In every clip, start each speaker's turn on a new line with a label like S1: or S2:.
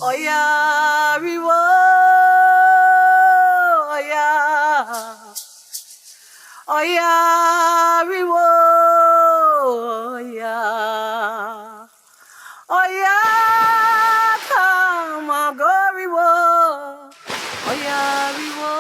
S1: Oya riwo, oya riwo, oya come on go riwo, oya riwo.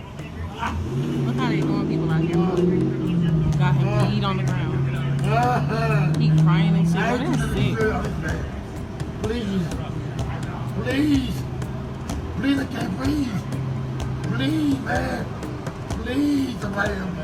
S2: Look how they doing people out here. Got him bleed on the ground. He crying and shit. That is sick.
S3: Please. Please. Please, I can't breathe. Please, man. Please, somebody help me.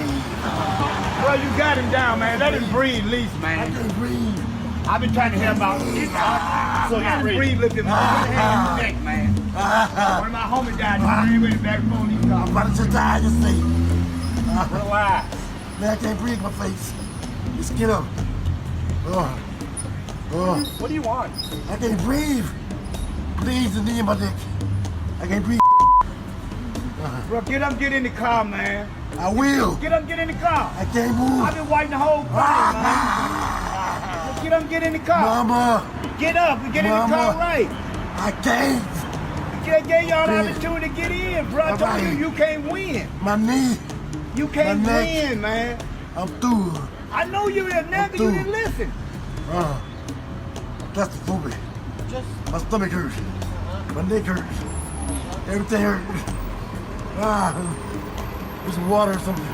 S4: Well, you got him down, man. Let him breathe, at least, man.
S3: I can't breathe.
S4: I've been trying to help out. So you can breathe, look at my neck, man. One of my homies died. He went back home. He
S3: I'm about to die, just say.
S4: Why?
S3: Man, I can't breathe my face. Just get up.
S4: What do you want?
S3: I can't breathe. Please, the knee in my neck. I can't breathe.
S4: Bro, get up, get in the car, man.
S3: I will.
S4: Get up, get in the car.
S3: I can't move.
S4: I've been waiting the whole time, man. Get up, get in the car.
S3: Mama.
S4: Get up and get in the car right.
S3: I can't.
S4: Just gave y'all the opportunity to get in, bro. I told you can't win.
S3: My knee.
S4: You can't
S3: My neck.
S4: win, man.
S3: I'm through.
S4: I know you a nigga, you didn't listen.
S3: That's the food. My stomach hurts. My neck hurts. Everything hurts. There's some water or something.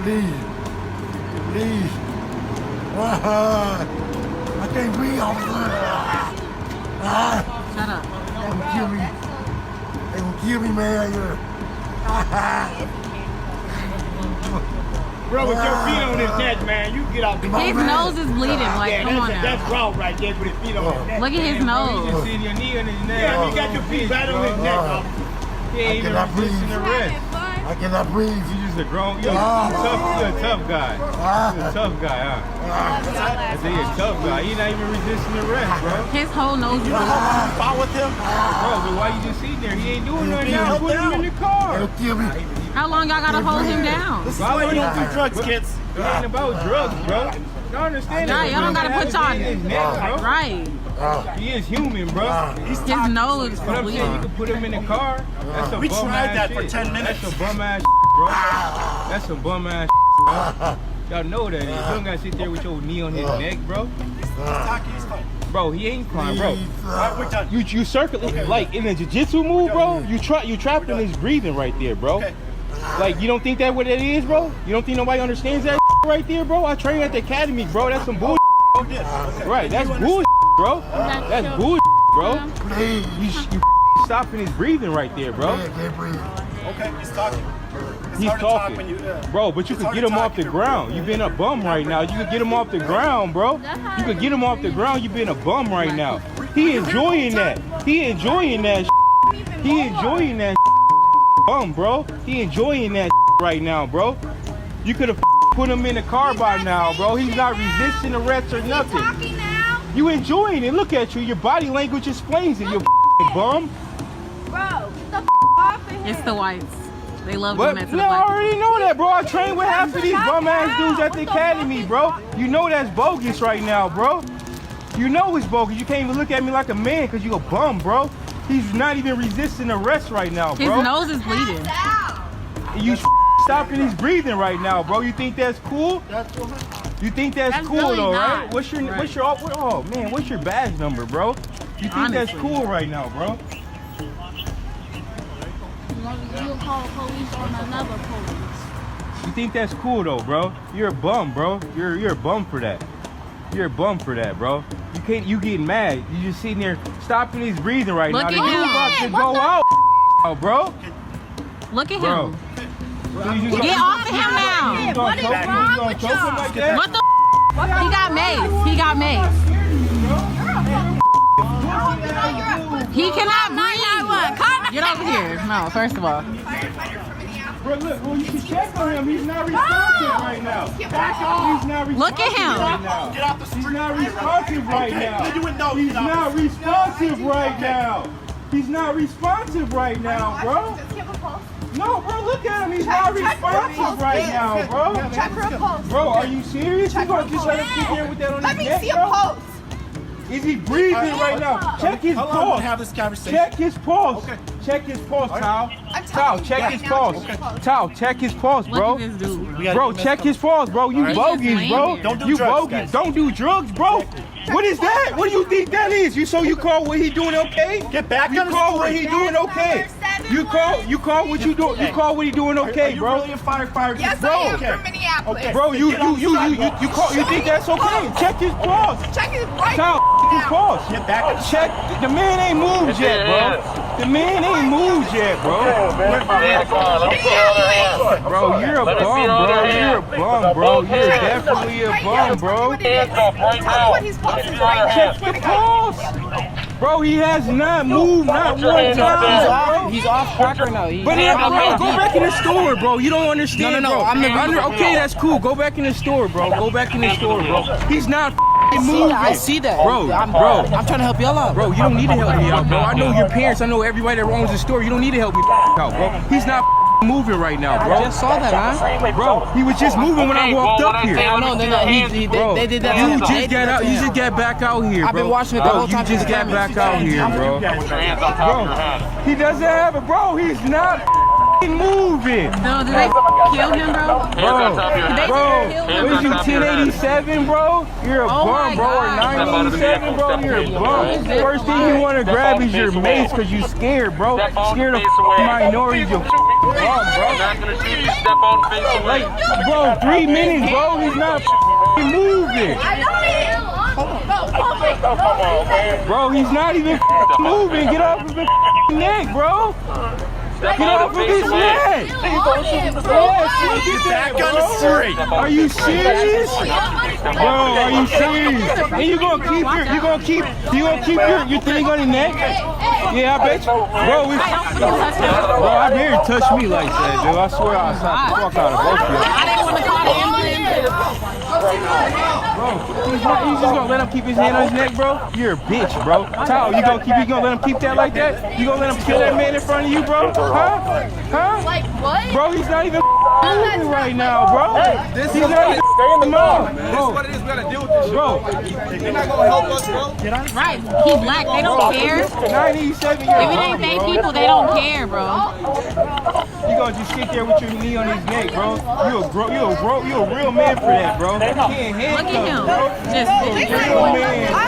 S3: Please. Please. I can't breathe, officer.
S2: Shut up.
S3: They gonna kill me. They gonna kill me, man.
S4: Bro, with your feet on his neck, man, you get out the car.
S2: His nose is bleeding. Like,
S4: Yeah,
S2: come on now.
S4: that's raw right there with his feet on his neck.
S2: Look at his
S5: You
S2: nose.
S5: just seen your knee on his neck.
S4: Yeah, you got your feet right on his neck, officer.
S5: He ain't even
S3: cannot breathe.
S5: resisting arrest.
S3: I cannot breathe.
S5: You just a grown, you're a tough guy. You're a tough guy, huh? I say you're a tough guy. You're not even resisting arrest, bro.
S2: His whole nose is bleeding.
S4: Fight with him?
S5: Bro, but why you just sitting there? He ain't doing nothing now. Put him in the
S3: They'll
S5: car.
S3: kill me.
S2: How long y'all gotta hold him down?
S4: This is why you don't do drugs, kids.
S5: It ain't about drugs, bro. Y'all understand
S2: Nah,
S5: that?
S2: y'all don't gotta put y'all
S5: in his neck, bro.
S2: right.
S5: He is human, bro.
S2: His nose is
S5: What I'm saying, you
S2: bleeding.
S5: can put him in the car. That's a
S4: We
S5: bum
S4: tried
S5: ass
S4: that
S5: shit.
S4: for 10 minutes.
S5: That's a bum ass bro. That's some bum ass bro. Y'all know that. You don't gotta sit there with your knee on his neck, bro. Bro, he ain't crying, bro.
S4: We're done.
S5: You circle like in a jiu-jitsu move, bro. You trapped in his breathing right there, bro. Like you don't think that what it is, bro? You don't think nobody understands that right there, bro? I trained at the academy, bro. That's some bullshit. Right, that's bullshit, bro. That's bullshit, bro.
S3: Please.
S5: You stopping his breathing right there, bro.
S3: Yeah, can't breathe.
S4: Okay, he's talking. It's
S5: He's
S4: hard to talk
S5: talking.
S4: when you,
S5: Bro, but you
S4: it's
S5: could
S4: hard
S5: get
S4: to
S5: him
S4: talk
S5: off the
S4: when you're
S5: ground. You've been a bum right now. You could get him off the ground, bro. You could get him off the ground. You've been a bum right now. He enjoying that. He enjoying that. He enjoying that. Bum, bro. He enjoying that right now, bro. You could have put him in the car by now, bro. He's not resisting arrest or nothing. You enjoying it. Look at you. Your body language explains it, you bum.
S6: Bro, get the off of here.
S2: It's the whites. They love
S5: But
S2: doing that to
S5: no,
S2: the
S5: I
S2: black.
S5: already know that, bro. I trained with half of these bum ass dudes at the academy, bro. You know that's bogus right now, bro. You know it's bogus. You can't even look at me like a man because you a bum, bro. He's not even resisting arrest right now,
S2: His
S5: bro.
S2: nose is bleeding.
S5: You stopping his breathing right now, bro. You think that's cool? You think that's cool
S2: really
S5: though,
S2: not.
S5: right? What's your oh man, what's your badge number, bro? You think that's
S2: Honestly.
S5: cool right now, bro?
S6: You'll call police on another police.
S5: You think that's cool though, bro? You're a bum, bro. You're a bum for that. You're a bum for that, bro. You getting mad. You just sitting there stopping his breathing right
S2: Look
S5: now.
S2: at
S5: The dude
S2: him.
S5: about to go out, bro.
S2: Look at
S5: Bro.
S2: him.
S5: So you just
S2: Get
S5: gonna-
S2: off of him now.
S5: you gonna
S6: What is
S5: choke him?
S6: wrong
S5: You gonna
S6: with
S5: choke him
S6: y'all?
S5: like that?
S2: What the? He got mace. He got mace. He cannot breathe. Get over here. No, first of all.
S5: Bro, look, well, you can check on him. He's not responsive right now. He's not responsive
S2: Look at him.
S5: right now.
S4: Get off the street.
S5: He's not responsive right now.
S4: You would know
S5: He's
S4: get off
S5: not
S4: the street.
S5: responsive right now. He's not responsive right now, bro. No, bro, look at him. He's not responsive right now, bro.
S6: Check for a pulse.
S5: Bro, are you serious? You gonna just let him sit there with that on
S6: Let
S5: his
S6: me
S5: neck,
S6: see a
S5: bro?
S6: pulse.
S5: Is he breathing right now? Check his
S4: How long will
S5: pulse.
S4: we have this conversation?
S5: Check his pulse.
S4: Okay.
S5: Check his pulse, Tal.
S6: I'm
S5: Tal,
S6: telling you
S5: check
S6: right
S5: his
S6: now,
S5: pulse.
S6: check his pulse.
S5: Tal, check his pulse, bro.
S2: Look at this dude.
S5: Bro, check his pulse, bro. You
S2: Alright.
S5: bogus,
S2: He's just
S5: bro.
S2: laying
S4: Don't do
S5: You
S4: drugs,
S5: bogus.
S4: guys.
S5: Don't do drugs, bro. What is that? What do you think that is? You call what he doing okay?
S4: Get back
S5: You
S4: on the
S5: call what
S4: street.
S5: he doing okay? You call what you doing? You call what he doing
S4: Are
S5: okay,
S4: you
S5: bro?
S4: really a firefighter?
S6: Yes,
S5: Bro,
S6: I am
S4: okay.
S6: from Minneapolis.
S4: Okay.
S5: Bro, you think that's okay? Check his pulse.
S6: Check his right
S5: Tal, check his pulse.
S4: Get back on the
S5: Check. The man ain't moved yet, bro. The man ain't moved yet, bro. Bro, you're a bum, bro. You're a bum, bro. You're definitely a bum, bro.
S6: Tell me what his pulse is right now.
S5: Check the pulse. Bro, he has not moved not one time, bro.
S7: He's off track right now.
S5: But bro, go back in the store, bro. You don't understand,
S7: No,
S5: bro. Okay, that's cool. Go back in the store, bro. Go back in the store, bro. He's not moving.
S7: I see that.
S5: Bro,
S7: I'm
S5: bro.
S7: trying to help y'all out.
S5: Bro, you don't need to help me out, bro. I know your parents. I know everybody that owns the store. You don't need to help me out, bro. He's not moving right now,
S7: I
S5: bro.
S7: just saw that, man.
S5: Bro, he was just moving when I walked up here.
S7: I know. They did that. to
S5: You
S7: him.
S5: just
S7: They did
S5: got
S7: that
S5: out.
S7: to
S5: You
S7: him.
S5: just got back out here, bro.
S7: I've been watching it the
S5: Bro,
S7: whole time.
S5: You just got back out here, bro. Bro, he doesn't have it, bro. He's not moving.
S2: No, did they kill him, bro?
S5: What is you, 1087, bro? You're a
S2: Oh my
S5: bum, bro. Or
S2: God.
S5: 987, bro? You're a bum. First thing you want to grab is your mace because you scared, bro. Scared of minorities, you bum, bro. Like, bro, 3 minutes, bro. He's not moving. Bro, he's not even moving. Get off of his neck, bro. Get off of his neck.
S4: Back on the street.
S5: Are you serious? Bro, are you serious? And you gonna keep your thing on your neck? Yeah, I bet you. Bro, I dare you touch me like that, dude. I swear I'll slap the fuck out of both of you.
S2: I didn't want to call the ambulance.
S5: Bro, he's just gonna let him keep his hand on his neck, bro? You're a bitch, bro. Tal, you gonna let him keep that like that? You gonna let him kill that man in front of you, bro? Huh?
S6: Like what?
S5: Bro, he's not even moving right now, bro. He's not even moving, bro.
S8: This is what it is. We gotta deal with this shit.
S5: Bro,
S8: You're not gonna help us, bro.
S2: Right. He's black. They don't care.
S5: 97 years
S2: If it
S5: old,
S2: ain't they
S5: bro.
S2: people, they don't care, bro.
S5: You gonna just sit there with your knee on his neck, bro. You a real man for that, bro. You can't
S2: Look
S5: handcuff,
S2: at him.
S5: bro.
S2: Just sitting
S5: You're a
S2: there.
S5: real man, bro.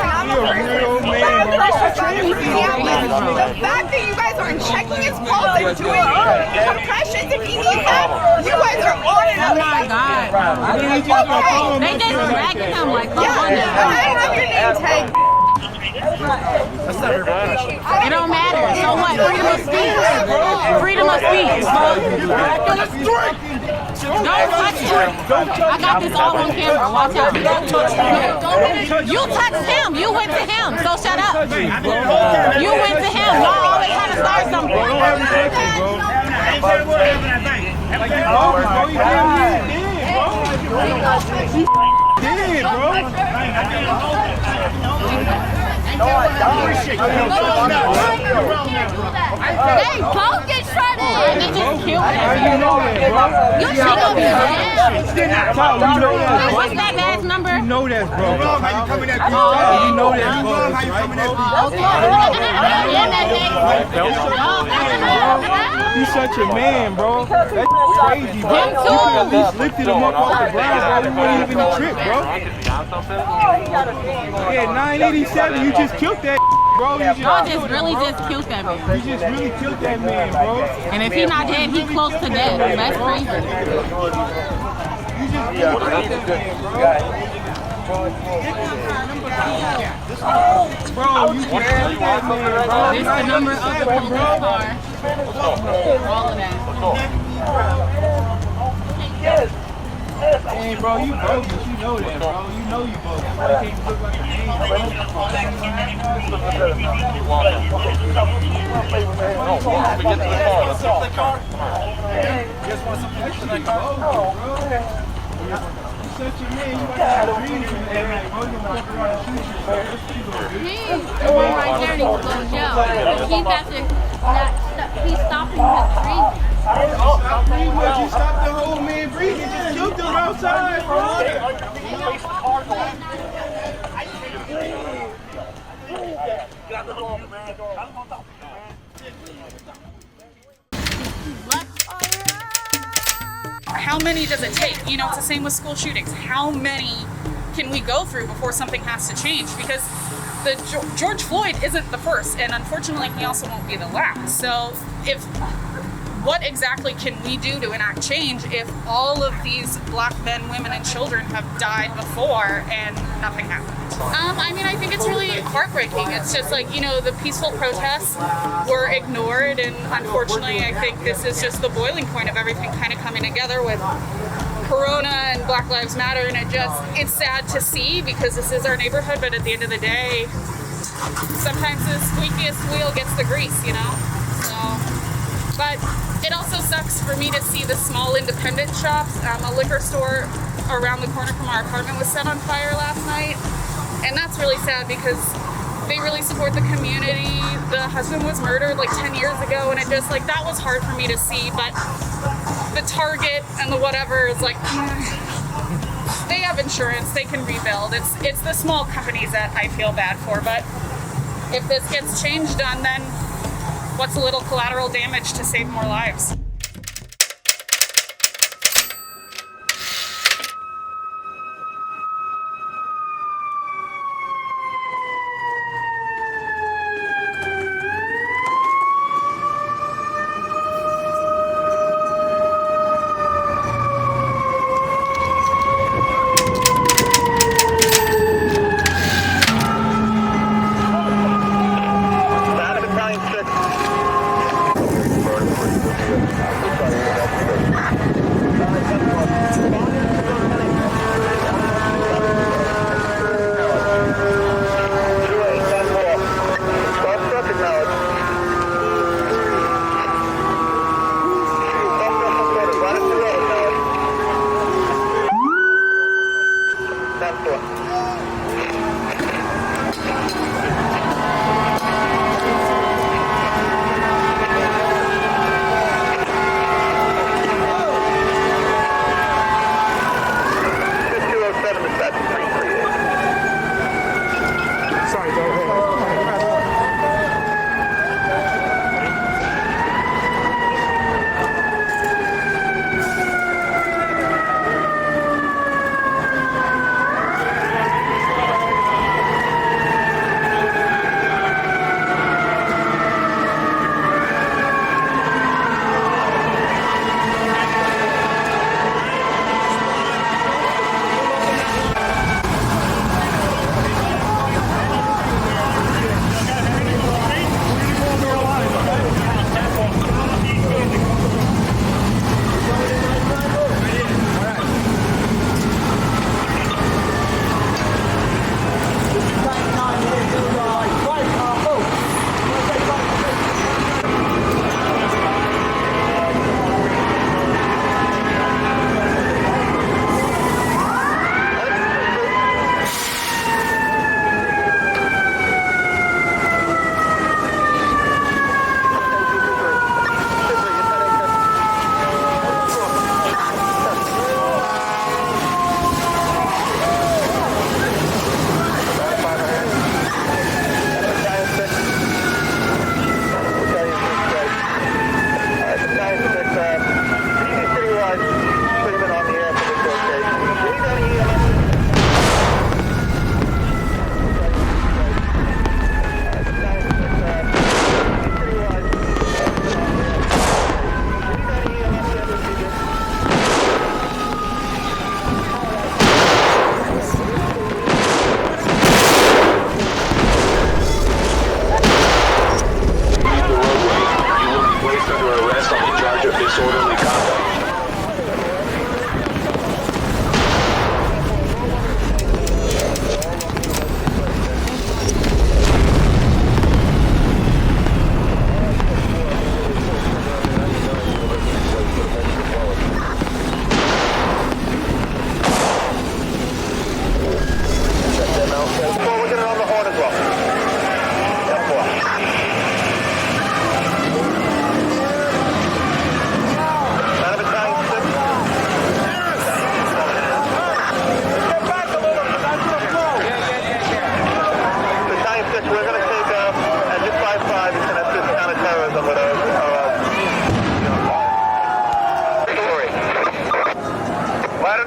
S6: I'm
S5: You're a real man, bro. I train with these niggas,
S6: The fact that you guys aren't checking his pulse and doing compressions if he needs them, you guys are on it.
S2: Oh my God.
S5: They just
S2: They just dragging him like, come on
S6: Yeah,
S2: now.
S6: I have your name tag.
S8: That's not very professional.
S2: It don't matter. So what? Freedom of speech. Freedom of speech. Don't touch him. I got this all on camera. Watch out. You touched him. You went to him. So shut up. You went to him. Y'all always trying to start something.
S5: Don't have any questions, bro. Like, you bogus, bro. You did, bro.
S6: They both get shredded.
S2: They just killed him.
S5: How you know that, bro?
S2: You should have been dead.
S5: Kyle, you know that, bro.
S2: What's that badge number?
S5: You know that, bro.
S4: How you coming at people?
S5: You know that, bro.
S4: How you coming at people?
S5: He's such a man, bro. That's crazy, bro. You could at least lifted him up off the ground, bro. We wouldn't even a trip, bro. Yeah, 987, you just killed that, bro.
S2: Y'all just really just killed that man.
S5: You just really killed that man, bro.
S2: And if he's not dead, he's close to death. That's crazy.
S5: You just really killed that man, bro. Bro, you just killed that man, bro.
S2: This the number of the police car. All of that.
S5: Hey, bro, you bogus. You know that, bro. You know you bogus. You can't look like a man, such a man, you got to dream from that, bro. You gonna fuck around and shoot you, bro.
S6: He's the one right there needs to go to jail. He's after he's stopping his breathing.
S5: You stopped the whole man breathing, just killed him outside, bro.
S9: How many does it take? You know, it's the same with school shootings. How many can we go through before something has to change? Because the George Floyd isn't the first, and unfortunately, he also won't be the last. So, what exactly can we do to enact change if all of these black men, women, and children have died before and nothing happened? I mean, I think it's really heartbreaking. It's just like, you know, the peaceful protests were ignored, and unfortunately, I think this is just the boiling point of everything kind of coming together with Corona and Black Lives Matter, and it's sad to see because this is our neighborhood, but at the end of the day, sometimes the squeakiest wheel gets the grease, you know? So, but it also sucks for me to see the small independent shops. A liquor store around the corner from our apartment was set on fire last night, and that's really sad because they really support the community. The husband was murdered like 10 years ago, and it just like that was hard for me to see, but the Target and the whatever is like, they have insurance, they can rebuild. It's the small companies that I feel bad for, but if this gets changed on, then what's a little collateral damage to save more lives?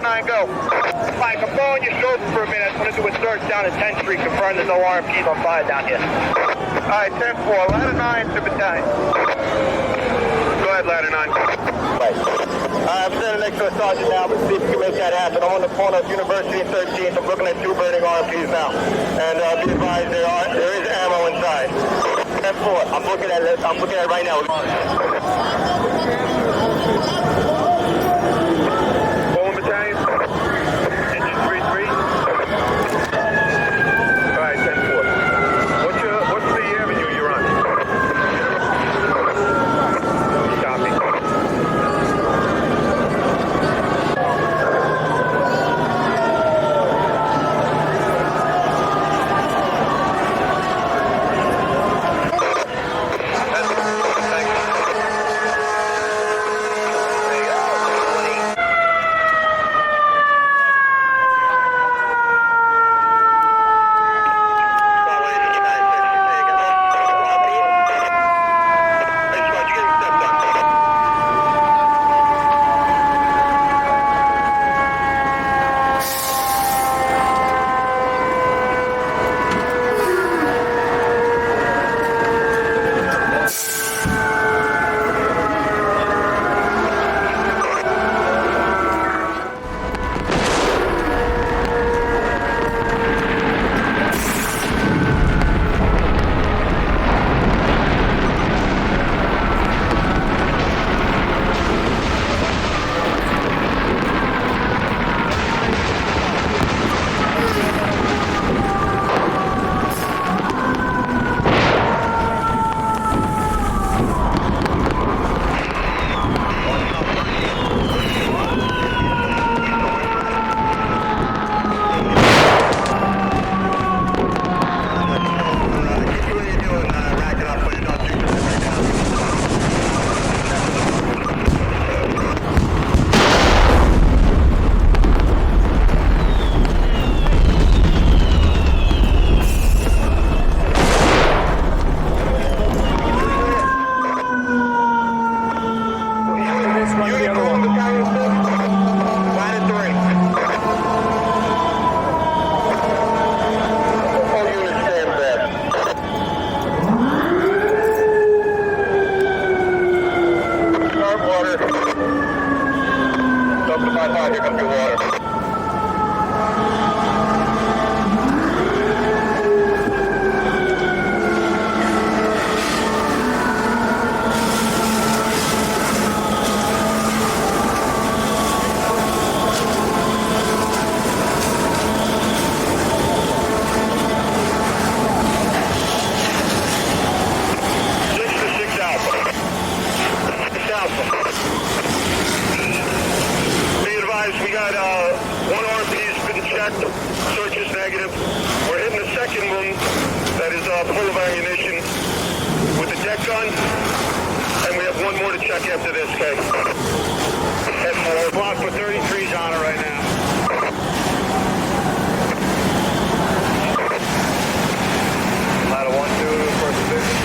S4: 9, go. Mike, I'm following your shoulder for a minute. I want to do a search down at 10th Street, confirm there's no RMPs on fire down here. Alright, 10-4, ladder 9 to battalion. Go ahead, ladder 9. Right. I'm standing next to a sergeant now, but see if we can make that happen. I'm on the corner of University and 13th. I'm looking at 2 burning RMPs now. And be advised, there is ammo inside. 10-4, I'm looking at it right now. Bowling battalion. Engine 3-3. Alright, 10-4. What's the avenue you're on? Copy. Here comes your water. We got one RP's been checked, search is negative. We're hitting the second one that is full of ammunition with the deck gun, and we have one more to check after this, okay? That's block for 33's on it right now. Ladder 1-2, first division.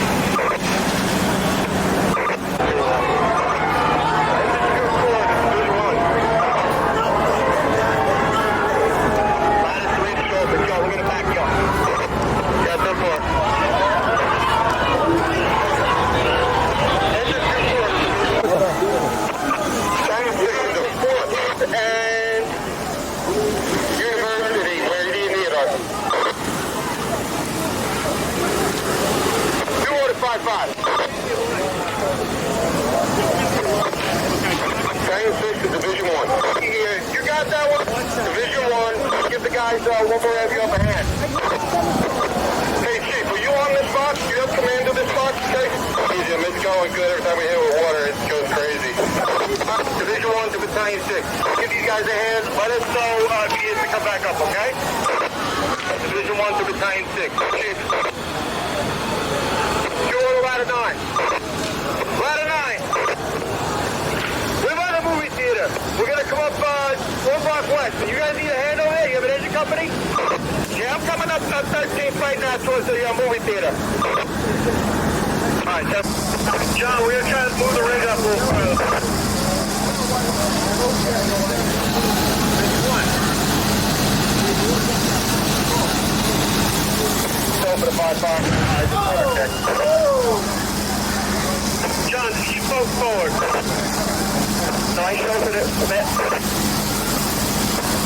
S4: Division 1. You got that one? Division 1. Give the guys one more heavy upper hand. Hey, Chief, are you on this box? Do you have command of this box? Okay. Easy, it's going good. Every time we hit it with water, it goes crazy. Division 1 to Battalion 6. Give these guys a hand. Let us know if he is to come back up, okay? Division 1 to Battalion 6. Chief. You on the ladder 9. Ladder 9. Movie theater. We're gonna come up 1 block west. You guys need a hand over there? You have an engine company? Yeah, I'm coming up 13th right now towards the movie theater. Alright, John, we're gonna try to move the rig up a little further. move forward. 9 show for the commit.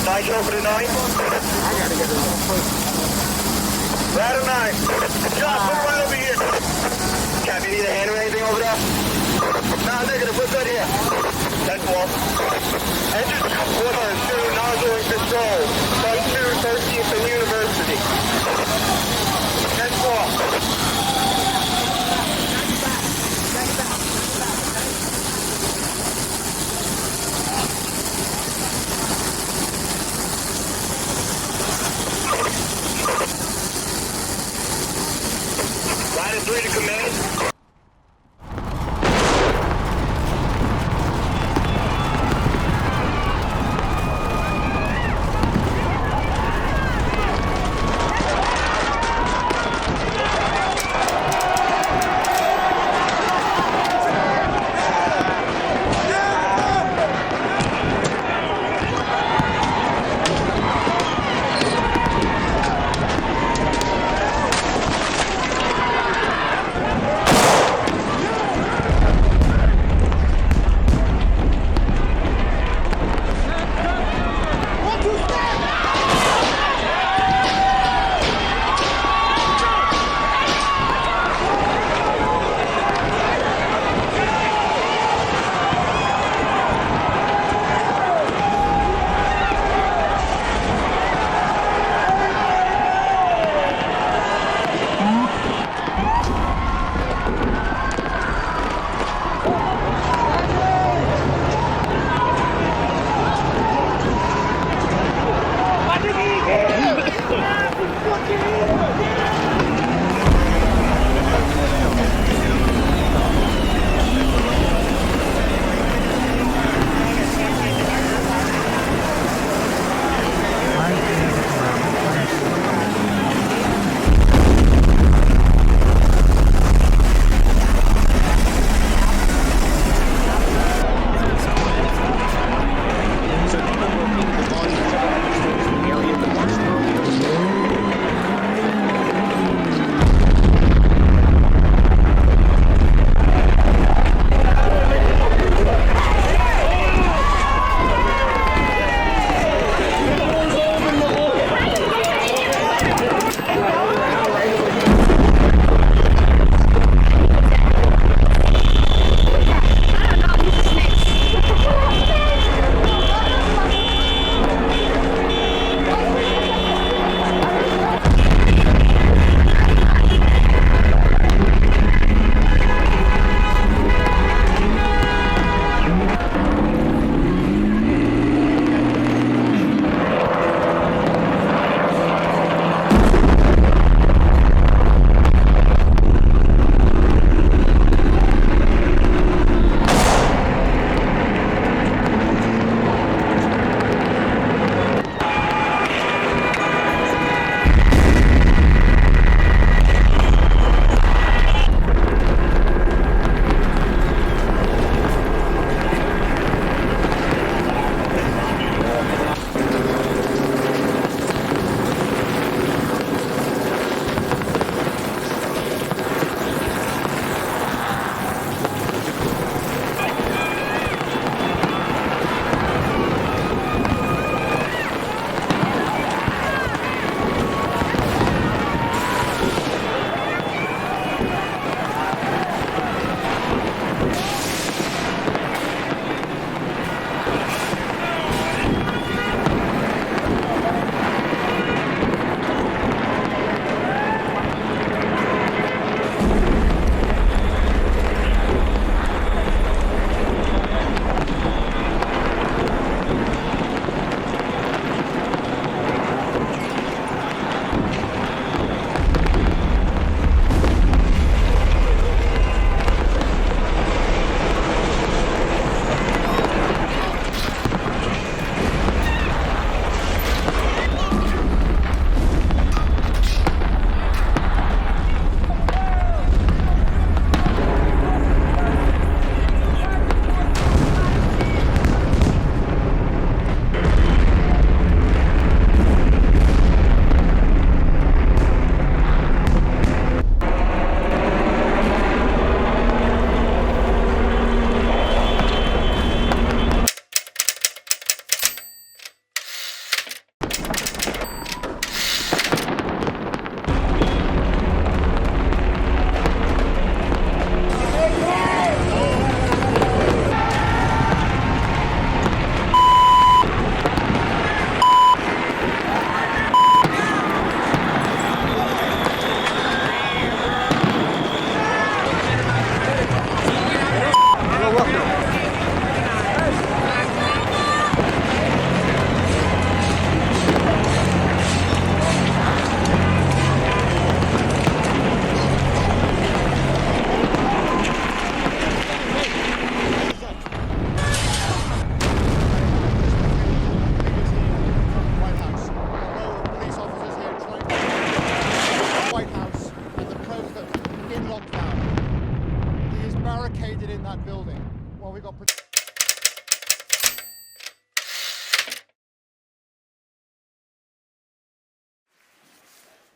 S4: 9 show for the 9. I gotta get it on first. Ladder 9. John, put right over here. Cap, you need a hand or anything over there? Nah, negative. We're good here. 10-4. Engine 102, nozzle and control. Flight 2, 13th and University. 10-4. Ladder 3 to command.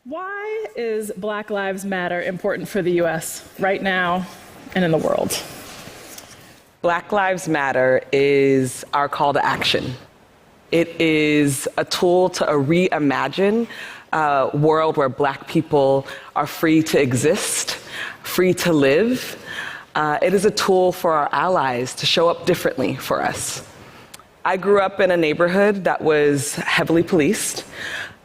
S10: Why is Black Lives Matter important for the US right now and in the world?
S11: Black Lives Matter is our call to action. It is a tool to reimagine a world where Black people are free to exist, free to live. It is a tool for our allies to show up differently for us. I grew up in a neighborhood that was heavily policed.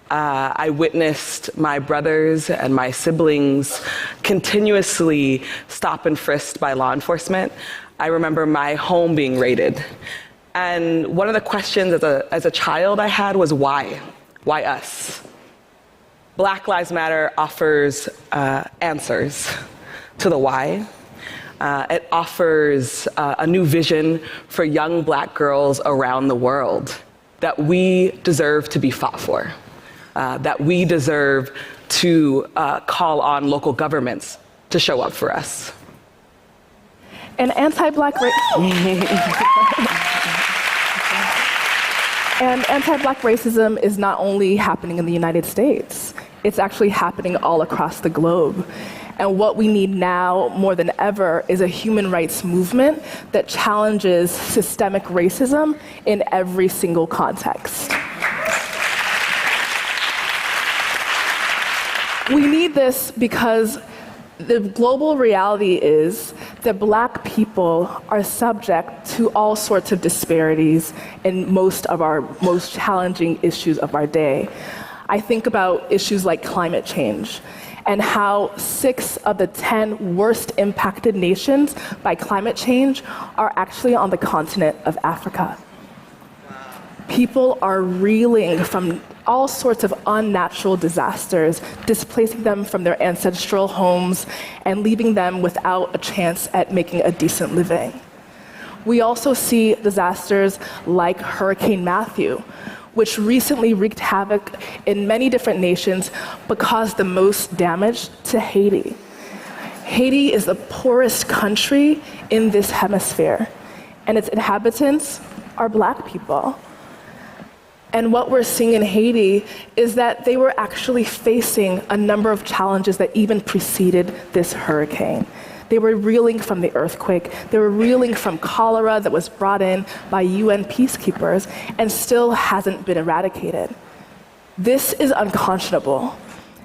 S11: I witnessed my brothers and my siblings continuously stopped and frisked by law enforcement. I remember my home being raided. And one of the questions as a child I had was why? Why us? Black Lives Matter offers answers to the why. It offers a new vision for young Black girls around the world that we deserve to be fought for. That we deserve to call on local governments to show up for us.
S12: And anti-Black racism is not only happening in the United States, it's actually happening all across the globe. And what we need now, more than ever, is a human rights movement that challenges systemic racism in every single context. We need this because the global reality is that Black people are subject to all sorts of disparities in most of our most challenging issues of our day. I think about issues like climate change and how 6 of the 10 worst impacted nations by climate change are actually on the continent of Africa. People are reeling from all sorts of unnatural disasters, displacing them from their ancestral homes and leaving them without a chance at making a decent living. We also see disasters like Hurricane Matthew, which recently wreaked havoc in many different nations but caused the most damage to Haiti. Haiti is the poorest country in this hemisphere, and its inhabitants are Black people. And what we're seeing in Haiti is that they were actually facing a number of challenges that even preceded this hurricane. They were reeling from the earthquake. They were reeling from cholera that was brought in by UN peacekeepers and still hasn't been eradicated. This is unconscionable.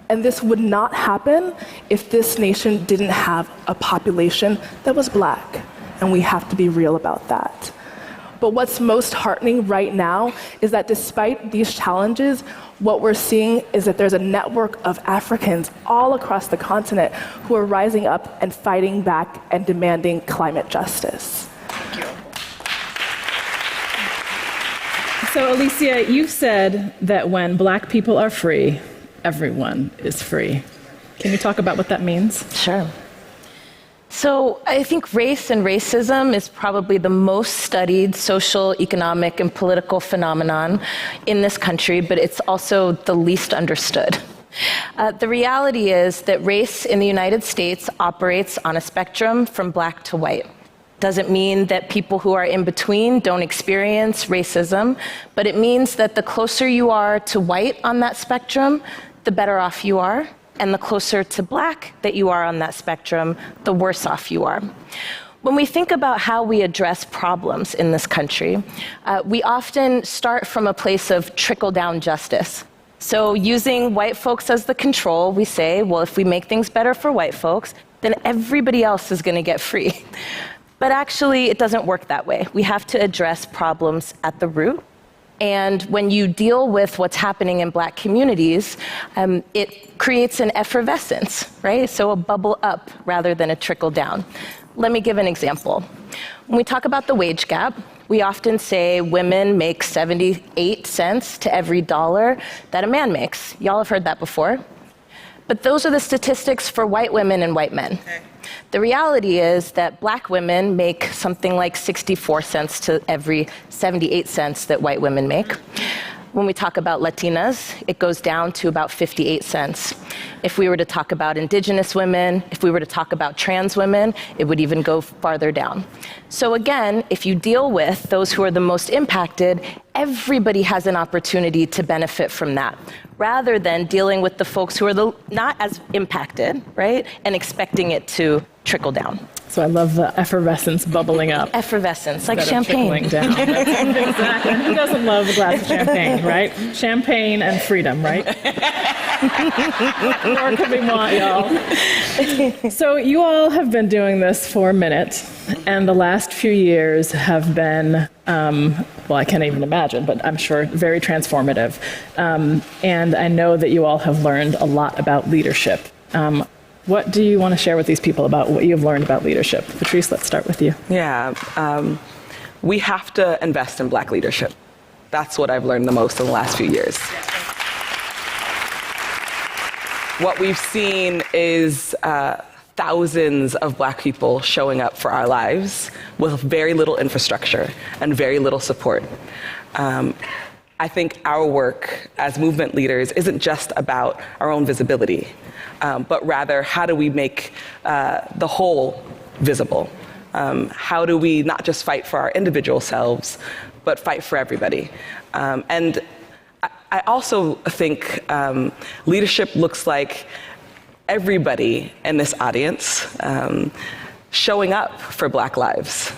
S12: And this would not happen if this nation didn't have a population that was Black. And we have to be real about that. But what's most heartening right now is that despite these challenges, what we're seeing is that there's a network of Africans all across the continent who are rising up and fighting back and demanding climate justice.
S10: Thank you. So Alicia, you said that when Black people are free, everyone is free. Can you talk about what that means?
S13: Sure. So I think race and racism is probably the most studied social, economic, and political phenomenon in this country, but it's also the least understood. The reality is that race in the United States operates on a spectrum from Black to white. Doesn't mean that people who are in between don't experience racism, but it means that the closer you are to white on that spectrum, the better off you are. And the closer to Black that you are on that spectrum, the worse off you are. When we think about how we address problems in this country, we often start from a place of trickle-down justice. So using white folks as the control, we say, well, if we make things better for white folks, then everybody else is going to get free. But actually, it doesn't work that way. We have to address problems at the root. And when you deal with what's happening in Black communities, it creates an effervescence, right? So a bubble up rather than a trickle down. Let me give an example. When we talk about the wage gap, we often say women make 78 cents to every dollar that a man makes. Y'all have heard that before. But those are the statistics for white women and white men. The reality is that Black women make something like 64 cents to every 78 cents that white women make. When we talk about Latinas, it goes down to about 58 cents. If we were to talk about indigenous women, if we were to talk about trans women, it would even go farther down. So again, if you deal with those who are the most impacted, everybody has an opportunity to benefit from that, rather than dealing with the folks who are not as impacted, right, and expecting it to trickle down.
S10: So I love the effervescence bubbling up.
S13: Effervescence, like champagne.
S10: Down. Exactly. Who doesn't love a glass of champagne, right? Champagne and freedom, right? What more could we want, y'all? So you all have been doing this for a minute, and the last few years have been, well, I can't even imagine, but I'm sure very transformative. And I know that you all have learned a lot about leadership. What do you want to share with these people about what you've learned about leadership? Patrice, let's start with you.
S11: Yeah, we have to invest in Black leadership. That's what I've learned the most in the last few years. What we've seen is thousands of Black people showing up for our lives with very little infrastructure and very little support. I think our work as movement leaders isn't just about our own visibility, but rather how do we make the whole visible? How do we not just fight for our individual selves, but fight for everybody? And I also think leadership looks like everybody in this audience showing up for Black lives.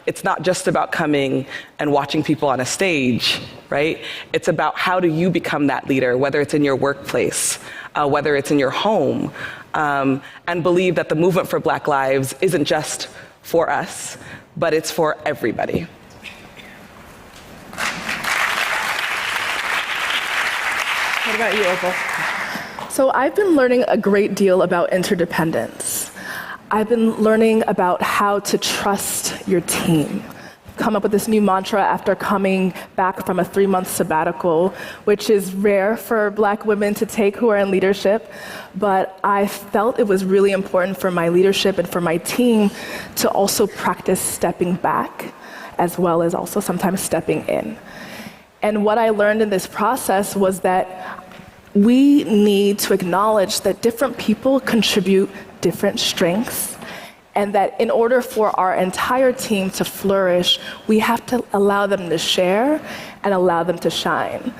S11: It's not just about coming and watching people on a stage, right? It's about how do you become that leader, whether it's in your workplace, whether it's in your home, and believe that the movement for Black lives isn't just for us, but it's for everybody.
S10: What about you, Okla?
S12: So I've been learning a great deal about interdependence. I've been learning about how to trust your team. Come up with this new mantra after coming back from a 3-month sabbatical, which is rare for Black women to take who are in leadership. But I felt it was really important for my leadership and for my team to also practice stepping back, as well as also sometimes stepping in. And what I learned in this process was that we need to acknowledge that different people contribute different strengths, and that in order for our entire team to flourish, we have to allow them to share and allow them to shine.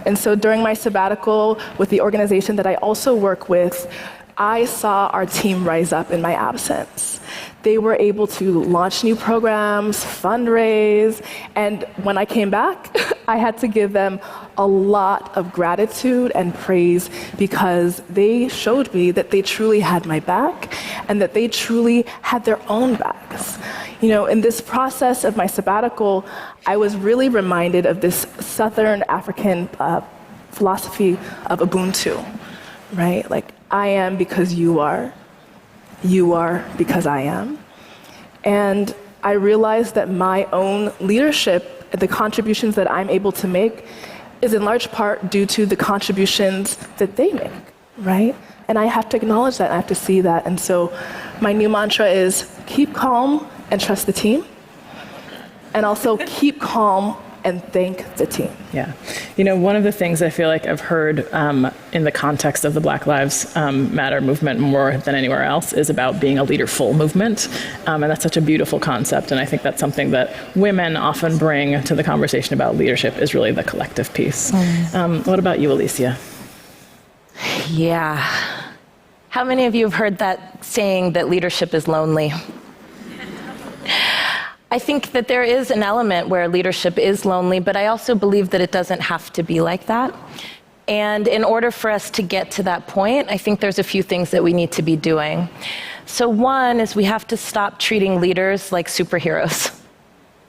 S12: And so during my sabbatical with the organization that I also work with, I saw our team rise up in my absence. They were able to launch new programs, fundraise, and when I came back, I had to give them a lot of gratitude and praise because they showed me that they truly had my back and that they truly had their own backs. You know, in this process of my sabbatical, I was really reminded of this Southern African philosophy of Ubuntu, right? Like, I am because you are because I am. And I realized that my own leadership, the contributions that I'm able to make, is in large part due to the contributions that they make, right? And I have to acknowledge that, I have to see that. And so my new mantra is keep calm and trust the team, and also keep calm and thank the team.
S10: Yeah. You know, one of the things I feel like I've heard in the context of the Black Lives Matter movement more than anywhere else is about being a leaderful movement. And that's such a beautiful concept. And I think that's something that women often bring to the conversation about leadership is really the collective piece. What about you, Alicia?
S13: Yeah. How many of you have heard that saying that leadership is lonely? I think that there is an element where leadership is lonely, but I also believe that it doesn't have to be like that. And in order for us to get to that point, I think there's a few things that we need to be doing. So one is we have to stop treating leaders like superheroes.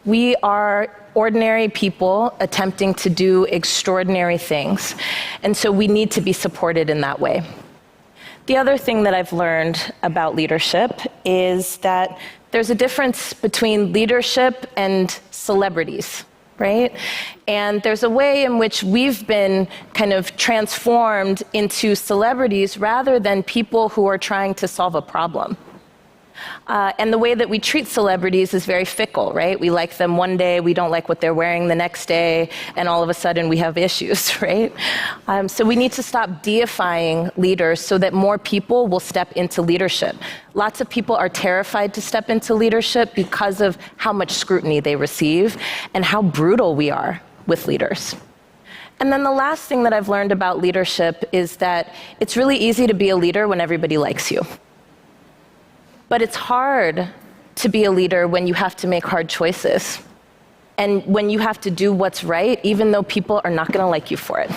S13: We are ordinary people attempting to do extraordinary things, and so we need to be supported in that way. The other thing that I've learned about leadership is that there's a difference between leadership and celebrities, right? And there's a way in which we've been kind of transformed into celebrities rather than people who are trying to solve a problem. And the way that we treat celebrities is very fickle, right? We like them one day, we don't like what they're wearing the next day, and all of a sudden we have issues, right? So we need to stop deifying leaders so that more people will step into leadership. Lots of people are terrified to step into leadership because of how much scrutiny they receive and how brutal we are with leaders. And then the last thing that I've learned about leadership is that it's really easy to be a leader when everybody likes you. But it's hard to be a leader when you have to make hard choices and when you have to do what's right, even though people are not going to like you for it.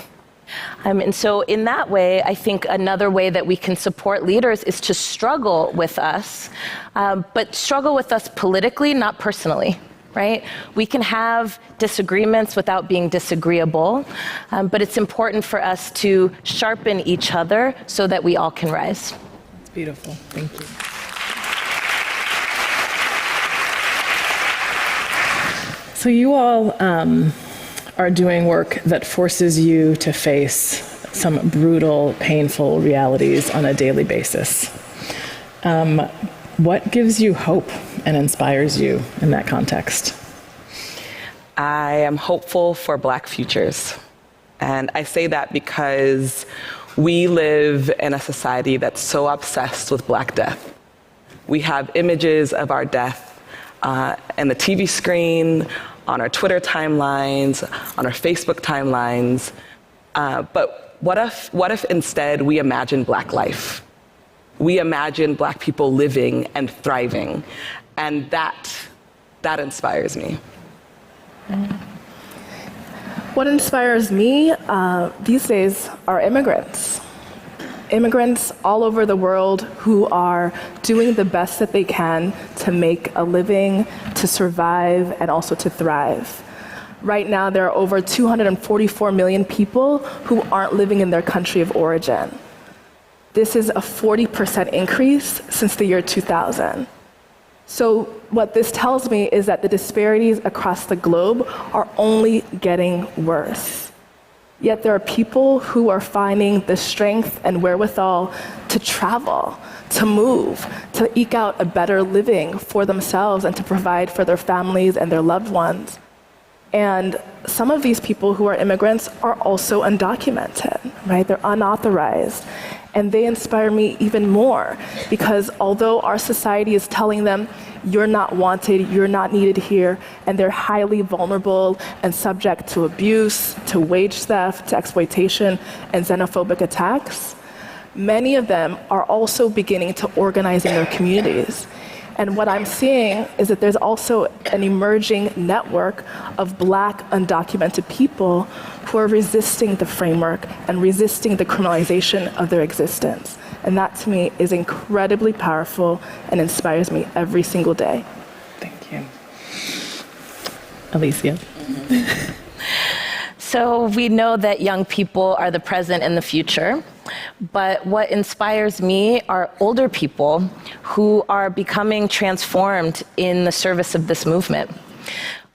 S13: And so in that way, I think another way that we can support leaders is to struggle with us, but struggle with us politically, not personally. Right? We can have disagreements without being disagreeable, but it's important for us to sharpen each other so that we all can rise.
S10: It's beautiful. Thank you. So you all are doing work that forces you to face some brutal, painful realities on a daily basis. What gives you hope and inspires you in that context?
S11: I am hopeful for Black futures. And I say that because we live in a society that's so obsessed with Black death. We have images of our death on the TV screen, on our Twitter timelines, on our Facebook timelines. But what if instead we imagine Black life? We imagine Black people living and thriving, and that inspires me.
S12: What inspires me these days are immigrants. Immigrants all over the world who are doing the best that they can to make a living, to survive, and also to thrive. Right now, there are over 244 million people who aren't living in their country of origin. This is a 40% increase since the year 2000. So what this tells me is that the disparities across the globe are only getting worse. Yet there are people who are finding the strength and wherewithal to travel, to move, to eke out a better living for themselves and to provide for their families and their loved ones. And some of these people who are immigrants are also undocumented, right? They're unauthorized. And they inspire me even more because although our society is telling them, you're not wanted, you're not needed here, and they're highly vulnerable and subject to abuse, to wage theft, to exploitation, and xenophobic attacks, many of them are also beginning to organize in their communities. And what I'm seeing is that there's also an emerging network of Black undocumented people who are resisting the framework and resisting the criminalization of their existence. And that to me is incredibly powerful and inspires me every single day.
S10: Thank you. Alicia.
S13: So we know that young people are the present and the future, but what inspires me are older people who are becoming transformed in the service of this movement.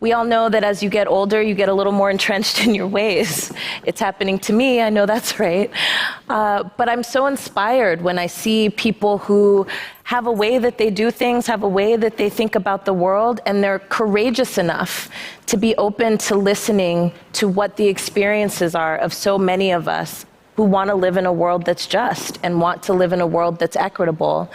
S13: We all know that as you get older, you get a little more entrenched in your ways. It's happening to me, I know that's right. But I'm so inspired when I see people who have a way that they do things, have a way that they think about the world, and they're courageous enough to be open to listening to what the experiences are of so many of us who want to live in a world that's just and want to live in a world that's equitable.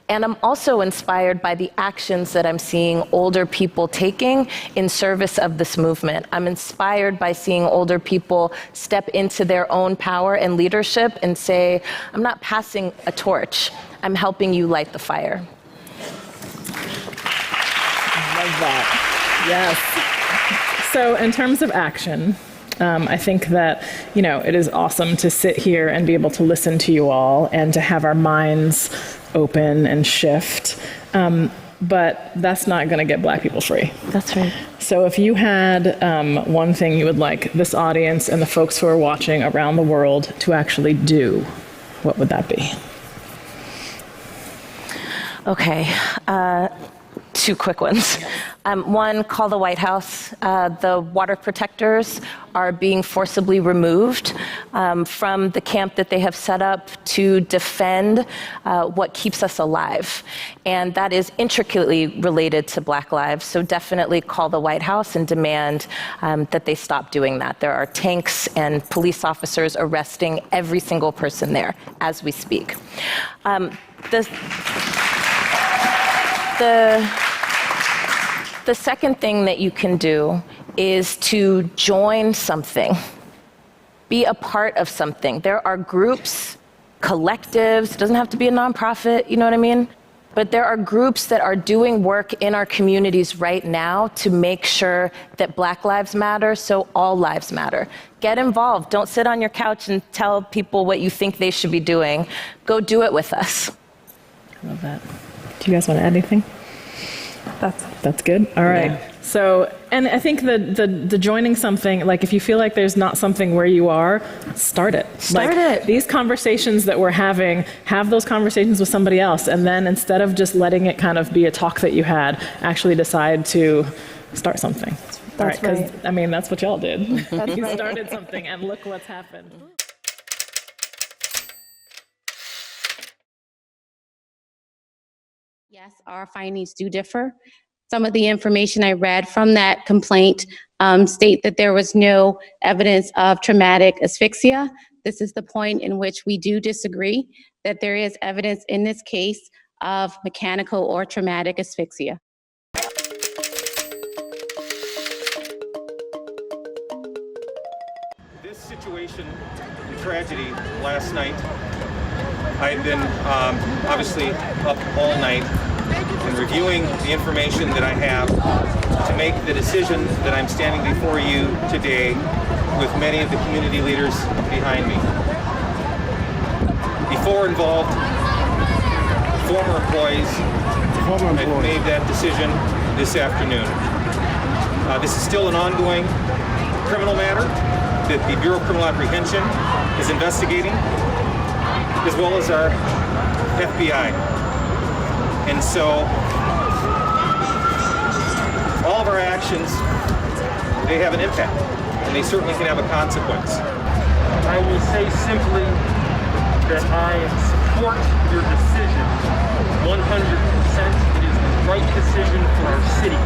S13: And I'm also inspired by the actions that I'm seeing older people taking in service of this movement. I'm inspired by seeing older people step into their own power and leadership and say, I'm not passing a torch, I'm helping you light the fire.
S10: I love that. Yes. So in terms of action, I think that, it is awesome to sit here and be able to listen to you all and to have our minds open and shift. But that's not going to get Black people free.
S13: That's right.
S10: So if you had one thing you would like this audience and the folks who are watching around the world to actually do, what would that be?
S13: Okay. two quick ones. One, call the White House. The water protectors are being forcibly removed from the camp that they have set up to defend what keeps us alive. And that is intricately related to Black lives. So definitely call the White House and demand that they stop doing that. There are tanks and police officers arresting every single person there as we speak. The second thing that you can do is to join something, be a part of something. There are groups, collectives, it doesn't have to be a nonprofit, you know what I mean? But there are groups that are doing work in our communities right now to make sure that Black lives matter, so all lives matter. Get involved. Don't sit on your couch and tell people what you think they should be doing. Go do it with us.
S10: I love that. Do you guys want to add anything? That's good. All right. Yeah. So, and I think the joining something, like if you feel like there's not something where you are, start it.
S13: Start it.
S10: These conversations that we're having, have those conversations with somebody else. And then instead of just letting it kind of be a talk that you had, actually decide to start something. All right. Because, I mean, that's what y'all did. You started something and look what's happened.
S14: Yes, our findings do differ. Some of the information I read from that complaint state that there was no evidence of traumatic asphyxia. This is the point in which we do disagree, that there is evidence in this case of mechanical or traumatic asphyxia.
S5: This situation, the tragedy last night, I've been obviously up all night and reviewing the information that I have to make the decision that I'm standing before you today with many of the community leaders behind me. Before involved, former employees have made that decision this afternoon. This is still an ongoing criminal matter that the Bureau of Criminal Apprehension is investigating, as well as our FBI. And so all of our actions, they have an impact, and they certainly can have a consequence.
S15: I will say simply that I support your decision 100%. It is the right decision for our city,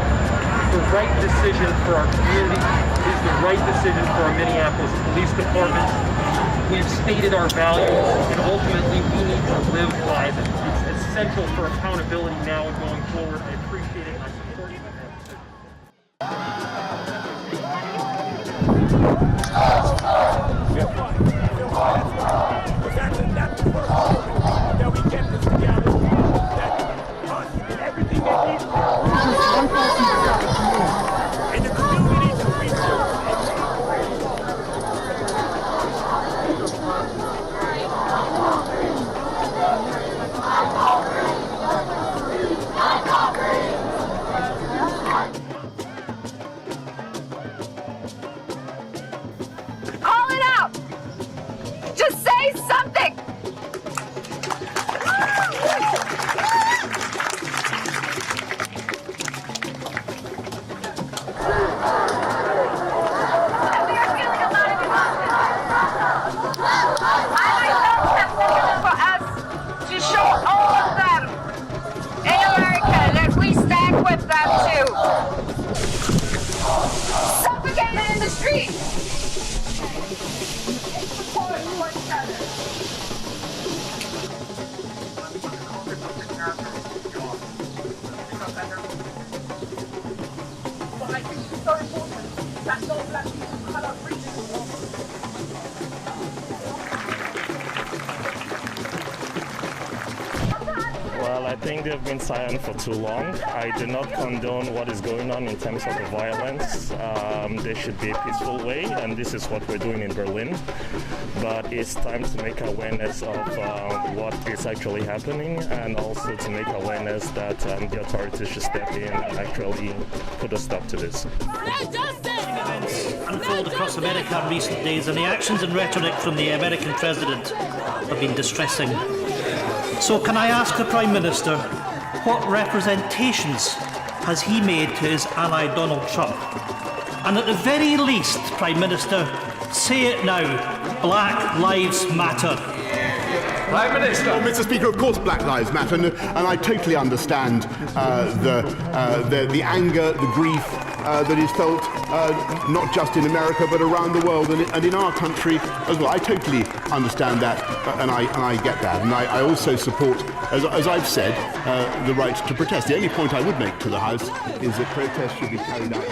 S15: the right decision for our community. It is the right decision for our Minneapolis Police Department. We've stated our values, and ultimately we need to live by them. It's essential for accountability now and going forward. I appreciate it. I support you.
S6: Call it out! Just say something! Suffocated in the street!
S16: Well, I think they've been silent for too long. I do not condone what is going on in terms of the violence. There should be a peaceful way, and this is what we're doing in Berlin. But it's time to make awareness of what is actually happening, and also to make awareness that the authorities should step in and actually put a stop to this.
S17: Unfold across America in recent days, and the actions and rhetoric from the American president have been distressing. So can I ask the Prime Minister, what representations has he made to his ally Donald Trump? And at the very least, Prime Minister, say it now, Black Lives Matter.
S18: Prime Minister. Well, Mr. Speaker, of course Black Lives Matter, and I totally understand the anger, the grief that is felt not just in America but around the world and in our country as well. I totally understand that, and I get that, and I also support, as I've said, the right to protest. The only point I would make to the House is that protests should be carried out.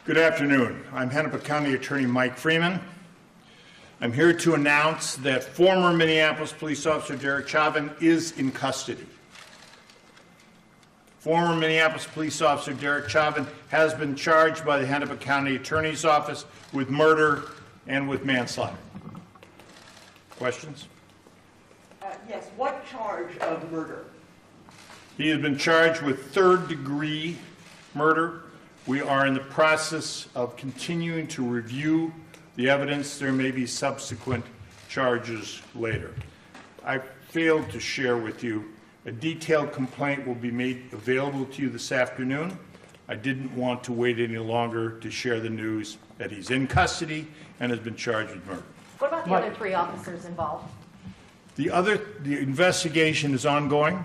S19: Good afternoon. I'm Hennepin County Attorney Mike Freeman. I'm here to announce that former Minneapolis police officer Derek Chauvin is in custody. Former Minneapolis police officer Derek Chauvin has been charged by the Hennepin County Attorney's Office with murder and with manslaughter. Questions?
S20: Yes, what charge of murder?
S19: He has been charged with third-degree murder. We are in the process of continuing to review the evidence. There may be subsequent charges later. I failed to share with you a detailed complaint will be made available to you this afternoon. I didn't want to wait any longer to share the news that he's in custody and has been charged with murder.
S21: What about the other 3 officers involved?
S19: The investigation is ongoing.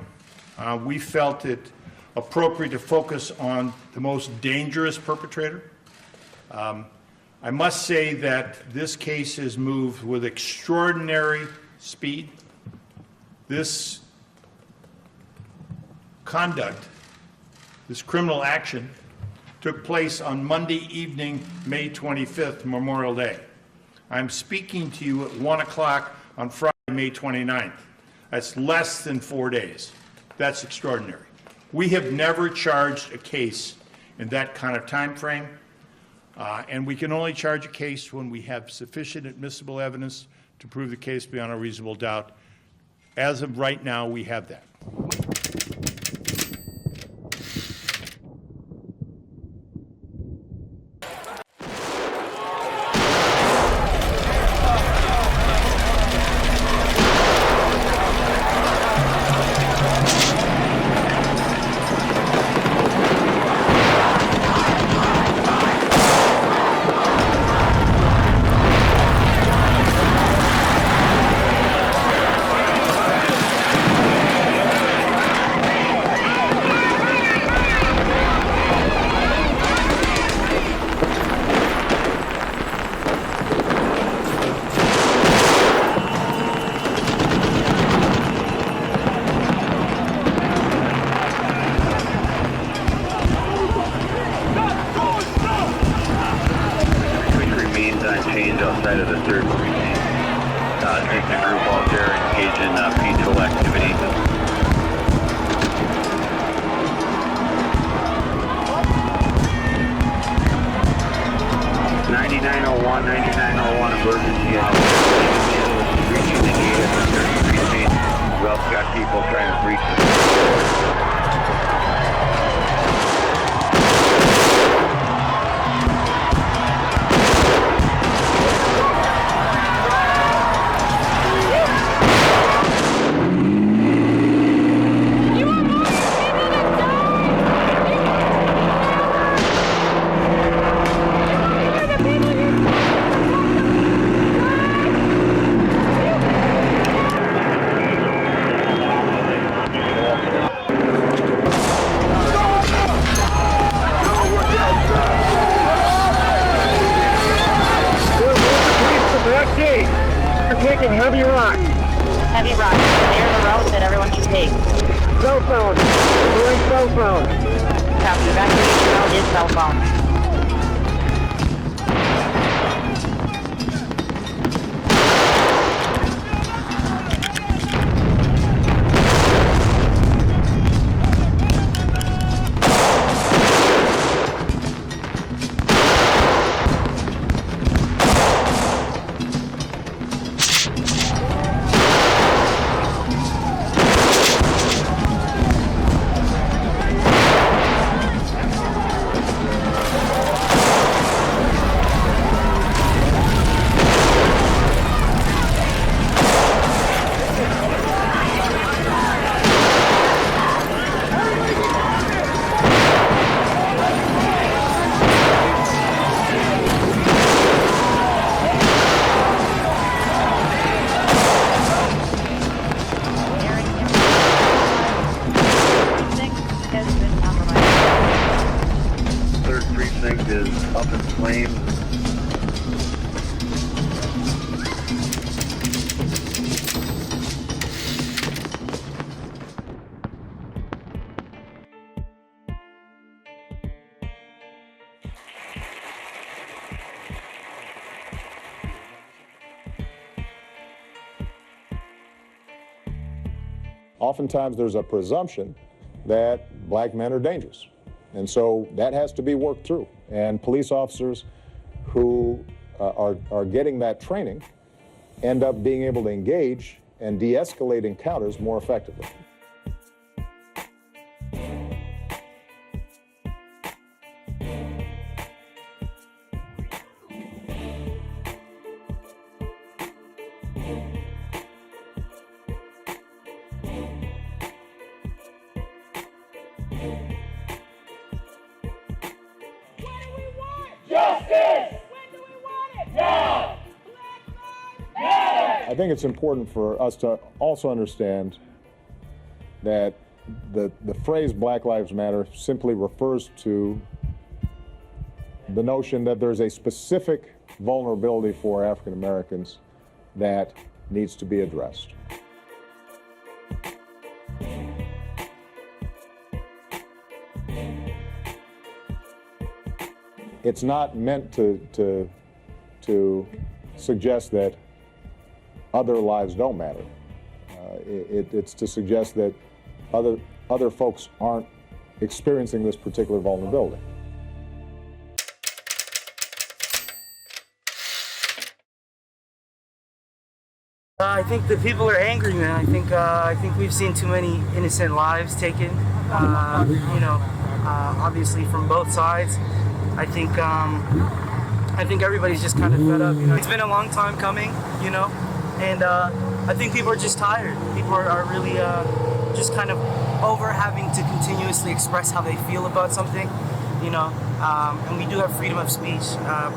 S19: We felt it appropriate to focus on the most dangerous perpetrator. I must say that this case has moved with extraordinary speed. This conduct, this criminal action, took place on Monday evening, May 25th, Memorial Day. I'm speaking to you at 1 o'clock on Friday, May 29th. That's less than 4 days. That's extraordinary. We have never charged a case in that kind of time frame, and we can only charge a case when we have sufficient admissible evidence to prove the case beyond a reasonable doubt. As of right now, we have that.
S22: outside of the 3rd precinct. Just a group out there engaged in peaceful activity. 9901 emergency out there. Reaching the gate at the 3rd precinct. We've also got people trying to breach the
S21: Heavy rock. Clear the road that everyone should take.
S22: cell phone. Pulling cell phone.
S1: Captain, evacuation on his cell phone.
S22: Precinct is up in flames.
S3: Oftentimes there's a presumption that black men are dangerous. And so that has to be worked through. And police officers who are getting that training end up being able to engage and de-escalate encounters more effectively. I think it's important for us to also understand that the phrase Black Lives Matter simply refers to the notion that there's a specific vulnerability for African Americans that needs to be addressed. It's not meant to suggest that other lives don't matter. It's to suggest that other folks aren't experiencing this particular vulnerability.
S23: I think the people are angry, man. I think we've seen too many innocent lives taken. Obviously from both sides. I think everybody's just kind of fed up. It's been a long time coming, and I think people are just tired. People are really just kind of over having to continuously express how they feel about something, and we do have freedom of speech. A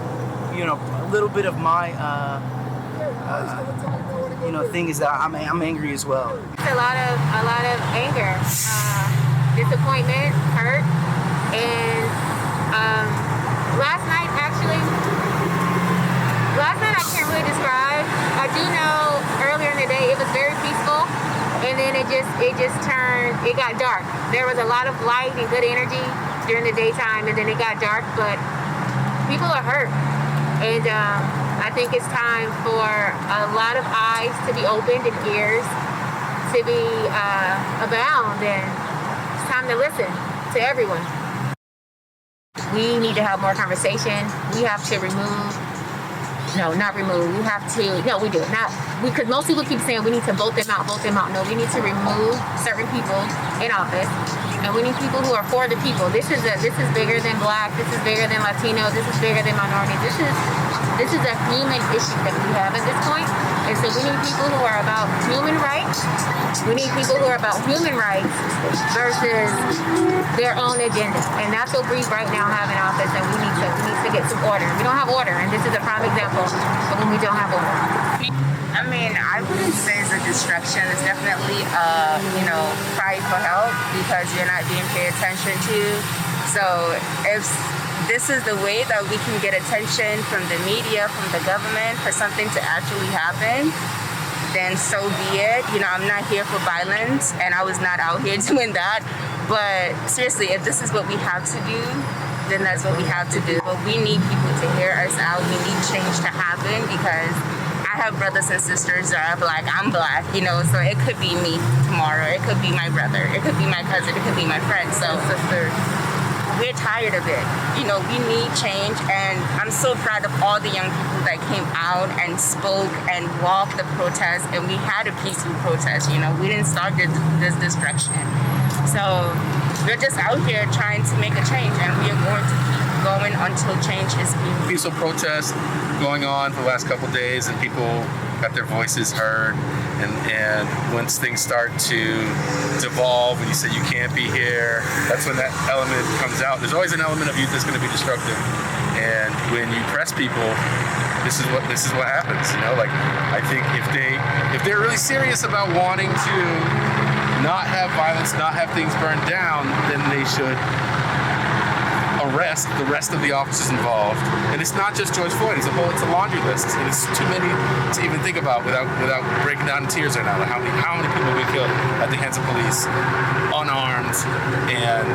S23: little bit of my thing is that I'm angry as well.
S14: It's a lot of anger, disappointment, hurt, and last night I can't really describe. I do know earlier in the day it was very peaceful, and then it got dark. There was a lot of light and good energy during the daytime, and then it got dark, but people are hurt. And I think it's time for a lot of eyes to be opened and ears to be abound, and it's time to listen to everyone. We need to have more conversation. We have to because most people keep saying we need to vote them out. No, we need to remove certain people in office, and we need people who are for the people. This is bigger than black. This is bigger than Latino. This is bigger than minority. This is a human issue that we have at this point. And so we need people who are about human rights. We need people who are about human rights versus their own agenda. And that's what we right now have in office, and we need to get some order. We don't have order, and this is a prime example of when we don't have order.
S6: I mean, I wouldn't say it's a distraction. It's definitely cry for help because you're not being paid attention to. So if this is the way that we can get attention from the media, from the government, for something to actually happen, then so be it. You know, I'm not here for violence, and I was not out here doing that. But seriously, if this is what we have to do, then that's what we have to do. But we need people to hear us out. We need change to happen, because I have brothers and sisters that are black. I'm black, you know, so it could be me tomorrow. It could be my brother. It could be my cousin. It could be my friend. So we're tired of it. You know, we need change, and I'm so proud of all the young people that came out and spoke and walked the protest, and we had a peaceful protest. You know, we didn't start this destruction. So we're just out here trying to make a change, and we are going to keep going until change is made.
S2: Peaceful protest going on for the last couple of days, and people got their voices heard. And once things start to devolve and you say you can't be here, that's when that element comes out. There's always an element of youth that's going to be destructive. And when you press people, this is what happens. You know, like, I think if they're really serious about wanting to not have violence, not have things burned down, then they should arrest the rest of the officers involved. And it's not just George Floyd, it's a laundry list. And it's too many to even think about without breaking down in tears right now. Like how many people we killed at the hands of police, unarmed, and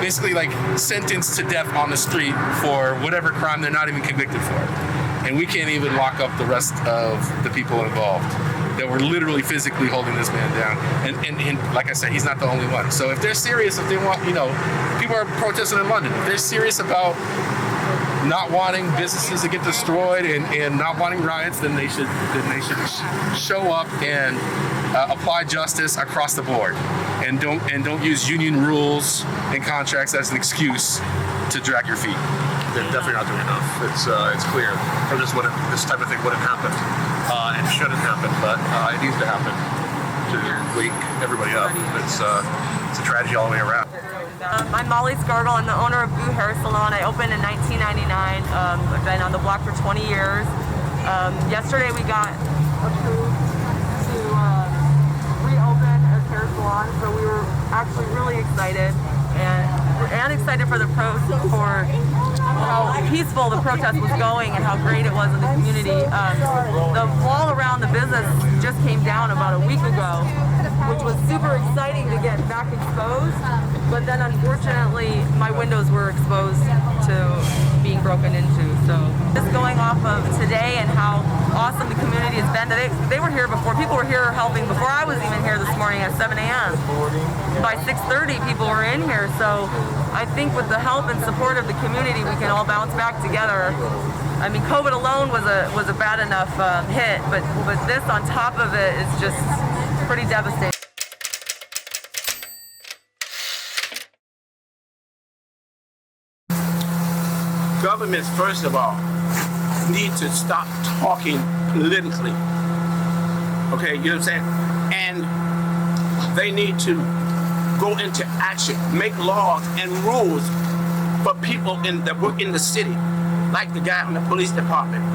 S2: basically like sentenced to death on the street for whatever crime they're not even convicted for. And we can't even lock up the rest of the people involved that were literally physically holding this man down. And like I said, he's not the only one. So if they're serious, if they want, you know, people are protesting in London. If they're serious about not wanting businesses to get destroyed and not wanting riots, then they should show up and apply justice across the board, and don't use union rules and contracts as an excuse to drag your feet.
S7: They're definitely not doing enough. It's clear, or this type of thing wouldn't happen and shouldn't happen, but it needs to happen to wake everybody up. It's a tragedy all the way around.
S8: I'm Molly Scargle. I'm the owner of Boo Hair Salon. I opened in 1999. I've been on the block for 20 years. Yesterday we got approved to reopen a hair salon, so we were actually really excited and excited for how peaceful the protest was going and how great it was in the community. The wall around the business just came down about a week ago, which was super exciting to get back exposed. But then unfortunately, my windows were exposed to being broken into. So just going off of today and how awesome the community has been. They were here before. People were here helping before I was even here this morning at 7 a.m. By 6:30, people were in here. So I think with the help and support of the community, we can all bounce back together. I mean, COVID alone was a bad enough hit, but this on top of it is just pretty devastating.
S24: Governments, first of all, need to stop talking politically. Okay, you know what I'm saying? And they need to go into action, make laws and rules for people that work in the city, like the guy in the police department.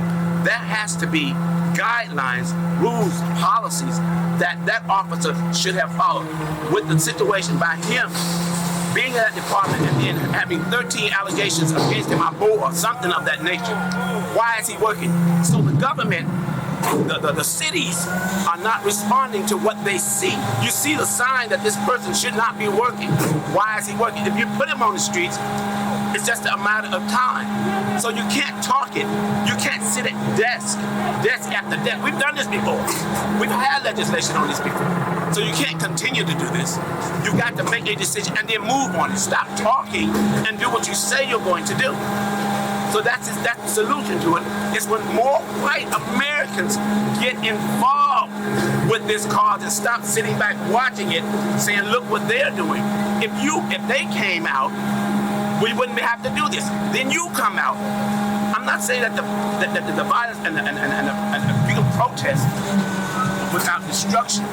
S24: There has to be guidelines, rules, policies that officer should have followed. With the situation by him being in that department and then having 13 allegations against him, or something of that nature. Why is he working? So the government, the cities are not responding to what they see. You see the sign that this person should not be working. Why is he working? If you put him on the streets, it's just a matter of time. So you can't talk it. You can't sit at desk after desk. We've done this before. We've had legislation on this before. So you can't continue to do this. You've got to make a decision and then move on it. Stop talking and do what you say you're going to do. So that's the solution to it. It's when more white Americans get involved with this cause and stop sitting back watching it, saying, look what they're doing. If they came out, we wouldn't have to do this. Then you come out. I'm not saying that the violence and the big protest without destruction,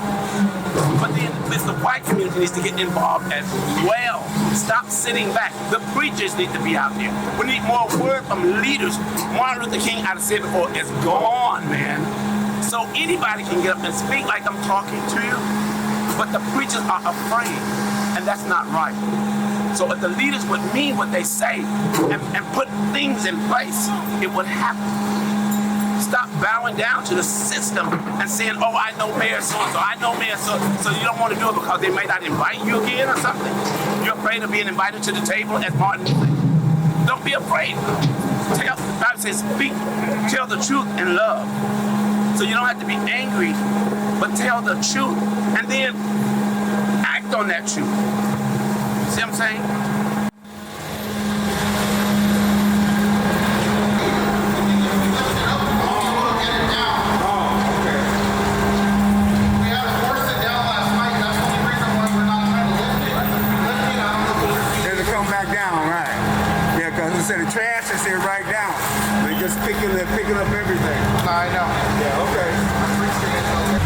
S24: but then the white community needs to get involved as well. Stop sitting back. The preachers need to be out there. We need more word from leaders. Martin Luther King, I said before, is gone, man. So anybody can get up and speak like I'm talking to you, but the preachers are afraid, and that's not right. So if the leaders would mean what they say and put things in place, it would happen. Stop bowing down to the system and saying, oh, I know Mayor so-and-so, I know Mayor so you don't want to do it because they might not invite you again or something. You're afraid of being invited to the table as Martin said. Don't be afraid. The Bible says, speak, tell the truth in love. So you don't have to be angry, but tell the truth and then act on that truth. See what I'm saying?
S4: Instead of trash, they say right down. They're just picking up everything. I know. Yeah, okay. I appreciate it.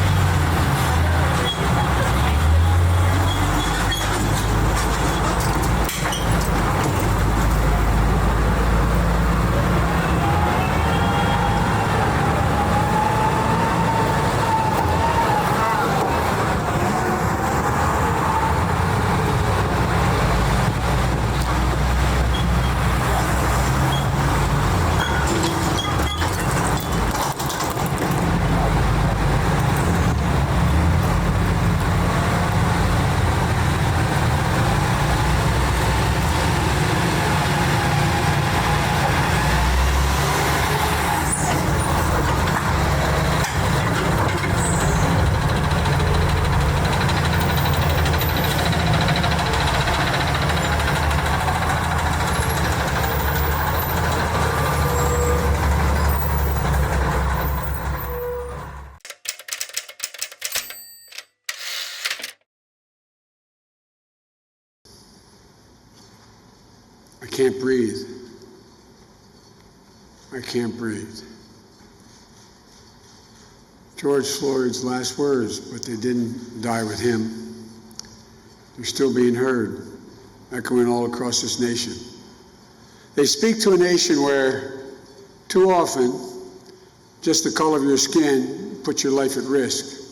S9: I can't breathe. I can't breathe. George Floyd's last words, but they didn't die with him. They're still being heard, echoing all across this nation. They speak to a nation where, too often, just the color of your skin puts your life at risk.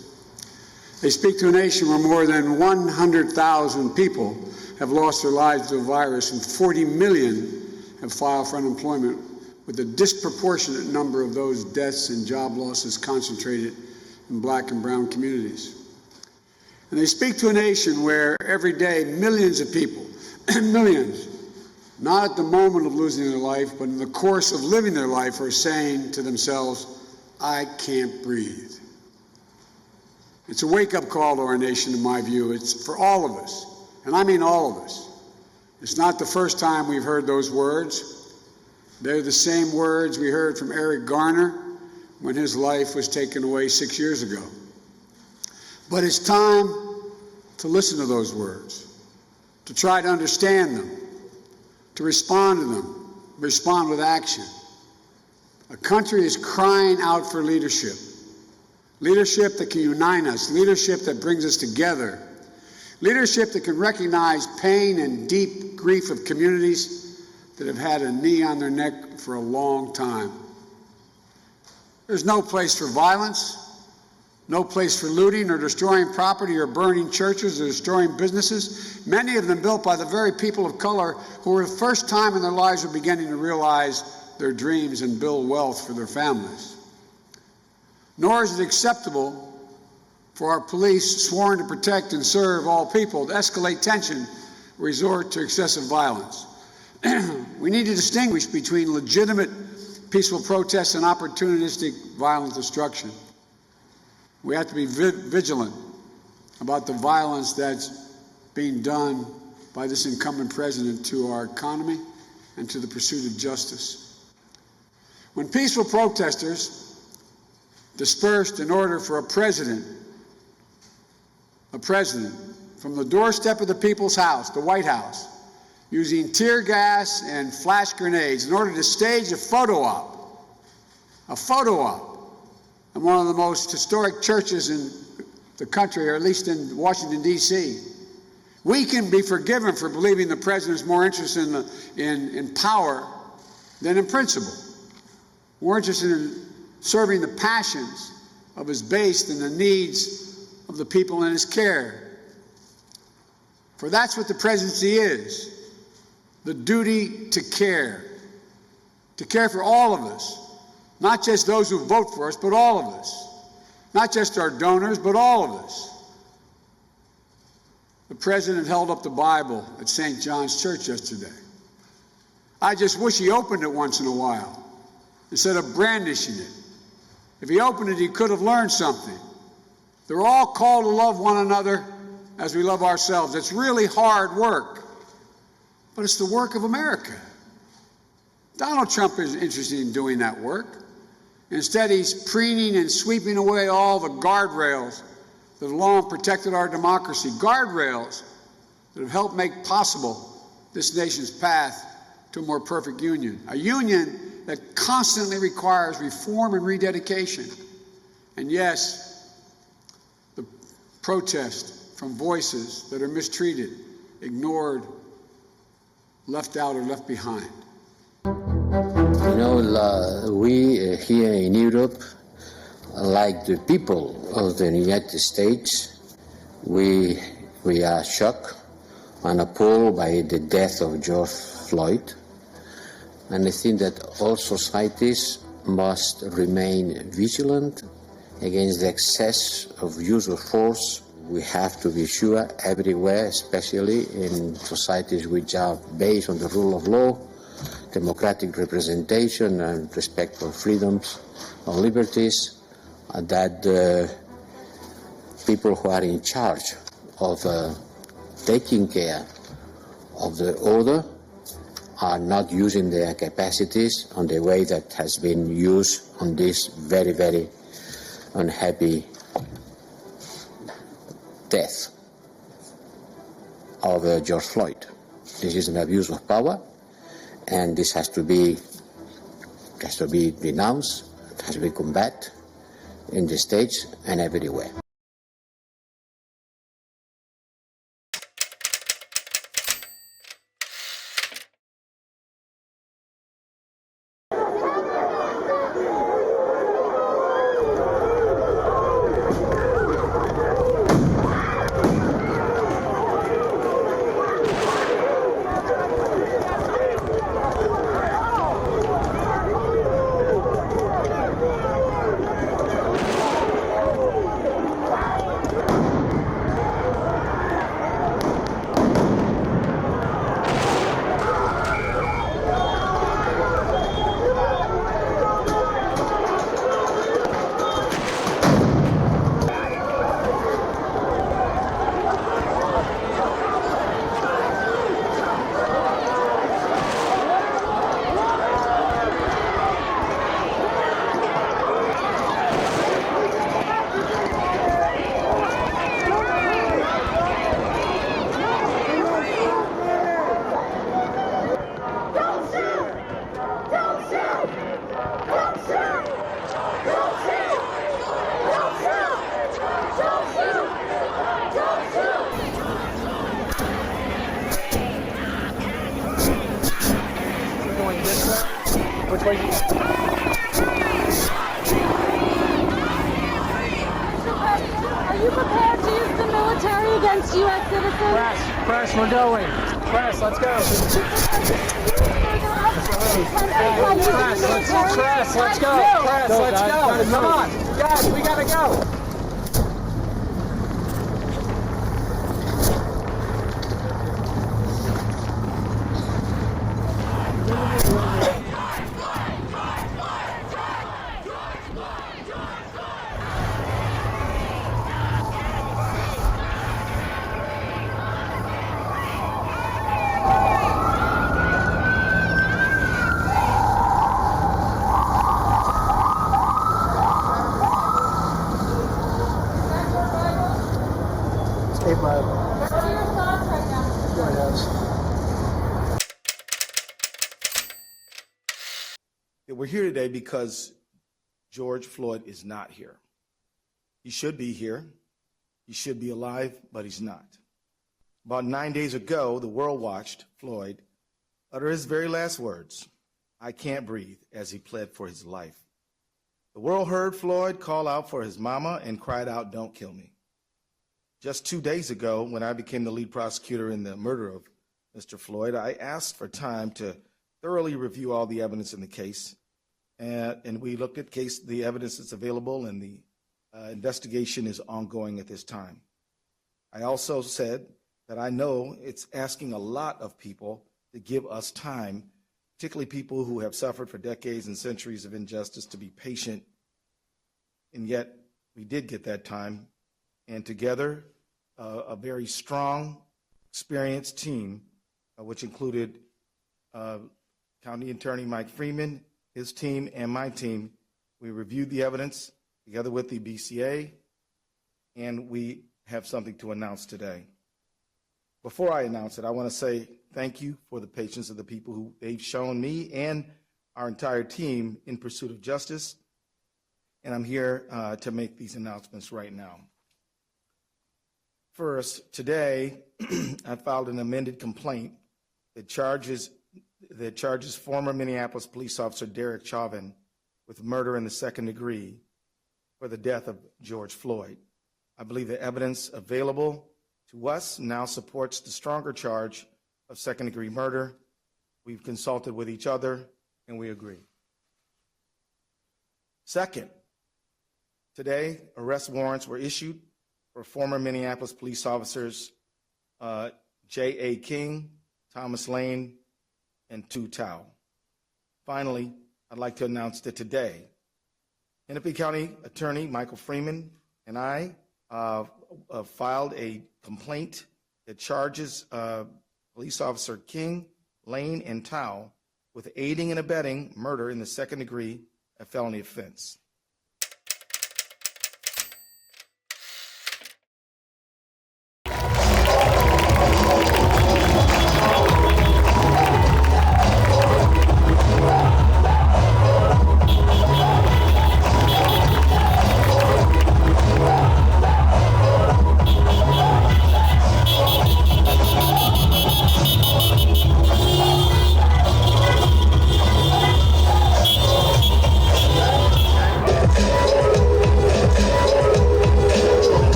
S9: They speak to a nation where more than 100,000 people have lost their lives to a virus and 40 million have filed for unemployment, with a disproportionate number of those deaths and job losses concentrated in black and brown communities. And they speak to a nation where every day millions of people, millions, not at the moment of losing their life, but in the course of living their life, are saying to themselves, I can't breathe. It's a wake-up call to our nation, in my view. It's for all of us, and I mean all of us. It's not the first time we've heard those words. They're the same words we heard from Eric Garner when his life was taken away 6 years ago. But it's time to listen to those words, to try to understand them, to respond to them, respond with action. A country is crying out for leadership. Leadership that can unite us, leadership that brings us together, leadership that can recognize pain and deep grief of communities that have had a knee on their neck for a long time. There's no place for violence, no place for looting or destroying property or burning churches or destroying businesses, many of them built by the very people of color who for the first time in their lives are beginning to realize their dreams and build wealth for their families. Nor is it acceptable for our police, sworn to protect and serve all people, to escalate tension, resort to excessive violence. We need to distinguish between legitimate peaceful protests and opportunistic violent destruction. We have to be vigilant about the violence that's being done by this incumbent president to our economy and to the pursuit of justice. When peaceful protesters dispersed in order for a president from the doorstep of the people's house, the White House, using tear gas and flash grenades in order to stage a photo op in one of the most historic churches in the country, or at least in Washington, D.C. We can be forgiven for believing the president is more interested in power than in principle, more interested in serving the passions of his base than the needs of the people in his care. For that's what the presidency is, the duty to care for all of us, Not just those who vote for us, but all of us. Not just our donors, but all of us. The president held up the Bible at St. John's Church yesterday. I just wish he opened it once in a while instead of brandishing it. If he opened it, he could have learned something. They're all called to love one another as we love ourselves. It's really hard work, but it's the work of America. Donald Trump isn't interested in doing that work. Instead, he's preening and sweeping away all the guardrails that have long protected our democracy, guardrails that have helped make possible this nation's path to a more perfect union, a union that constantly requires reform and rededication. And yes, the protest from voices that are mistreated, ignored, left out, or left behind.
S10: You know, we here in Europe, like the people of the United States, we are shocked and appalled by the death of George Floyd. And I think that all societies must remain vigilant against the excess of use of force. We have to be sure everywhere, especially in societies which are based on the rule of law, democratic representation and respect for freedoms and liberties, that people who are in charge of taking care of the order are not using their capacities on the way that has been used on this very, very unhappy death of George Floyd. This is an abuse of power, and this has to be denounced, it has to be combated in the States and everywhere.
S1: Which way you...
S11: Are you prepared to use the military against U.S. citizens?
S1: Press, we're going. Press, let's go. Press, let's go. Press, let's go. Come on. Guys, we gotta go.
S12: We're here today because George Floyd is not here. He should be here. He should be alive, but he's not. About 9 days ago, the world watched Floyd utter his very last words, "I can't breathe," as he pled for his life. The world heard Floyd call out for his mama and cried out, "Don't kill me." Just 2 days ago, when I became the lead prosecutor in the murder of Mr. Floyd, I asked for time to thoroughly review all the evidence in the case and we looked at the evidence that's available, and the investigation is ongoing at this time. I also said that I know it's asking a lot of people to give us time, particularly people who have suffered for decades and centuries of injustice, to be patient, and yet we did get that time, and together a very strong, experienced team, which included County Attorney Mike Freeman, his team, and my team. We reviewed the evidence together with the BCA, and we have something to announce today. Before I announce it, I want to say thank you for the patience of the people who they've shown me and our entire team in pursuit of justice, and I'm here to make these announcements right now. First, today, I filed an amended complaint that charges former Minneapolis police officer Derek Chauvin with murder in the second degree for the death of George Floyd. I believe the evidence available to us now supports the stronger charge of second-degree murder. We've consulted with each other, and we agree. Second, today, arrest warrants were issued for former Minneapolis police officers J.A. King, Thomas Lane, and Tu Tao. Finally, I'd like to announce that today, Hennepin County Attorney Michael Freeman and I filed a complaint that charges police officer King, Lane, and Tao with aiding and abetting murder in the second degree, a felony offense.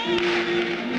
S22: Thank you.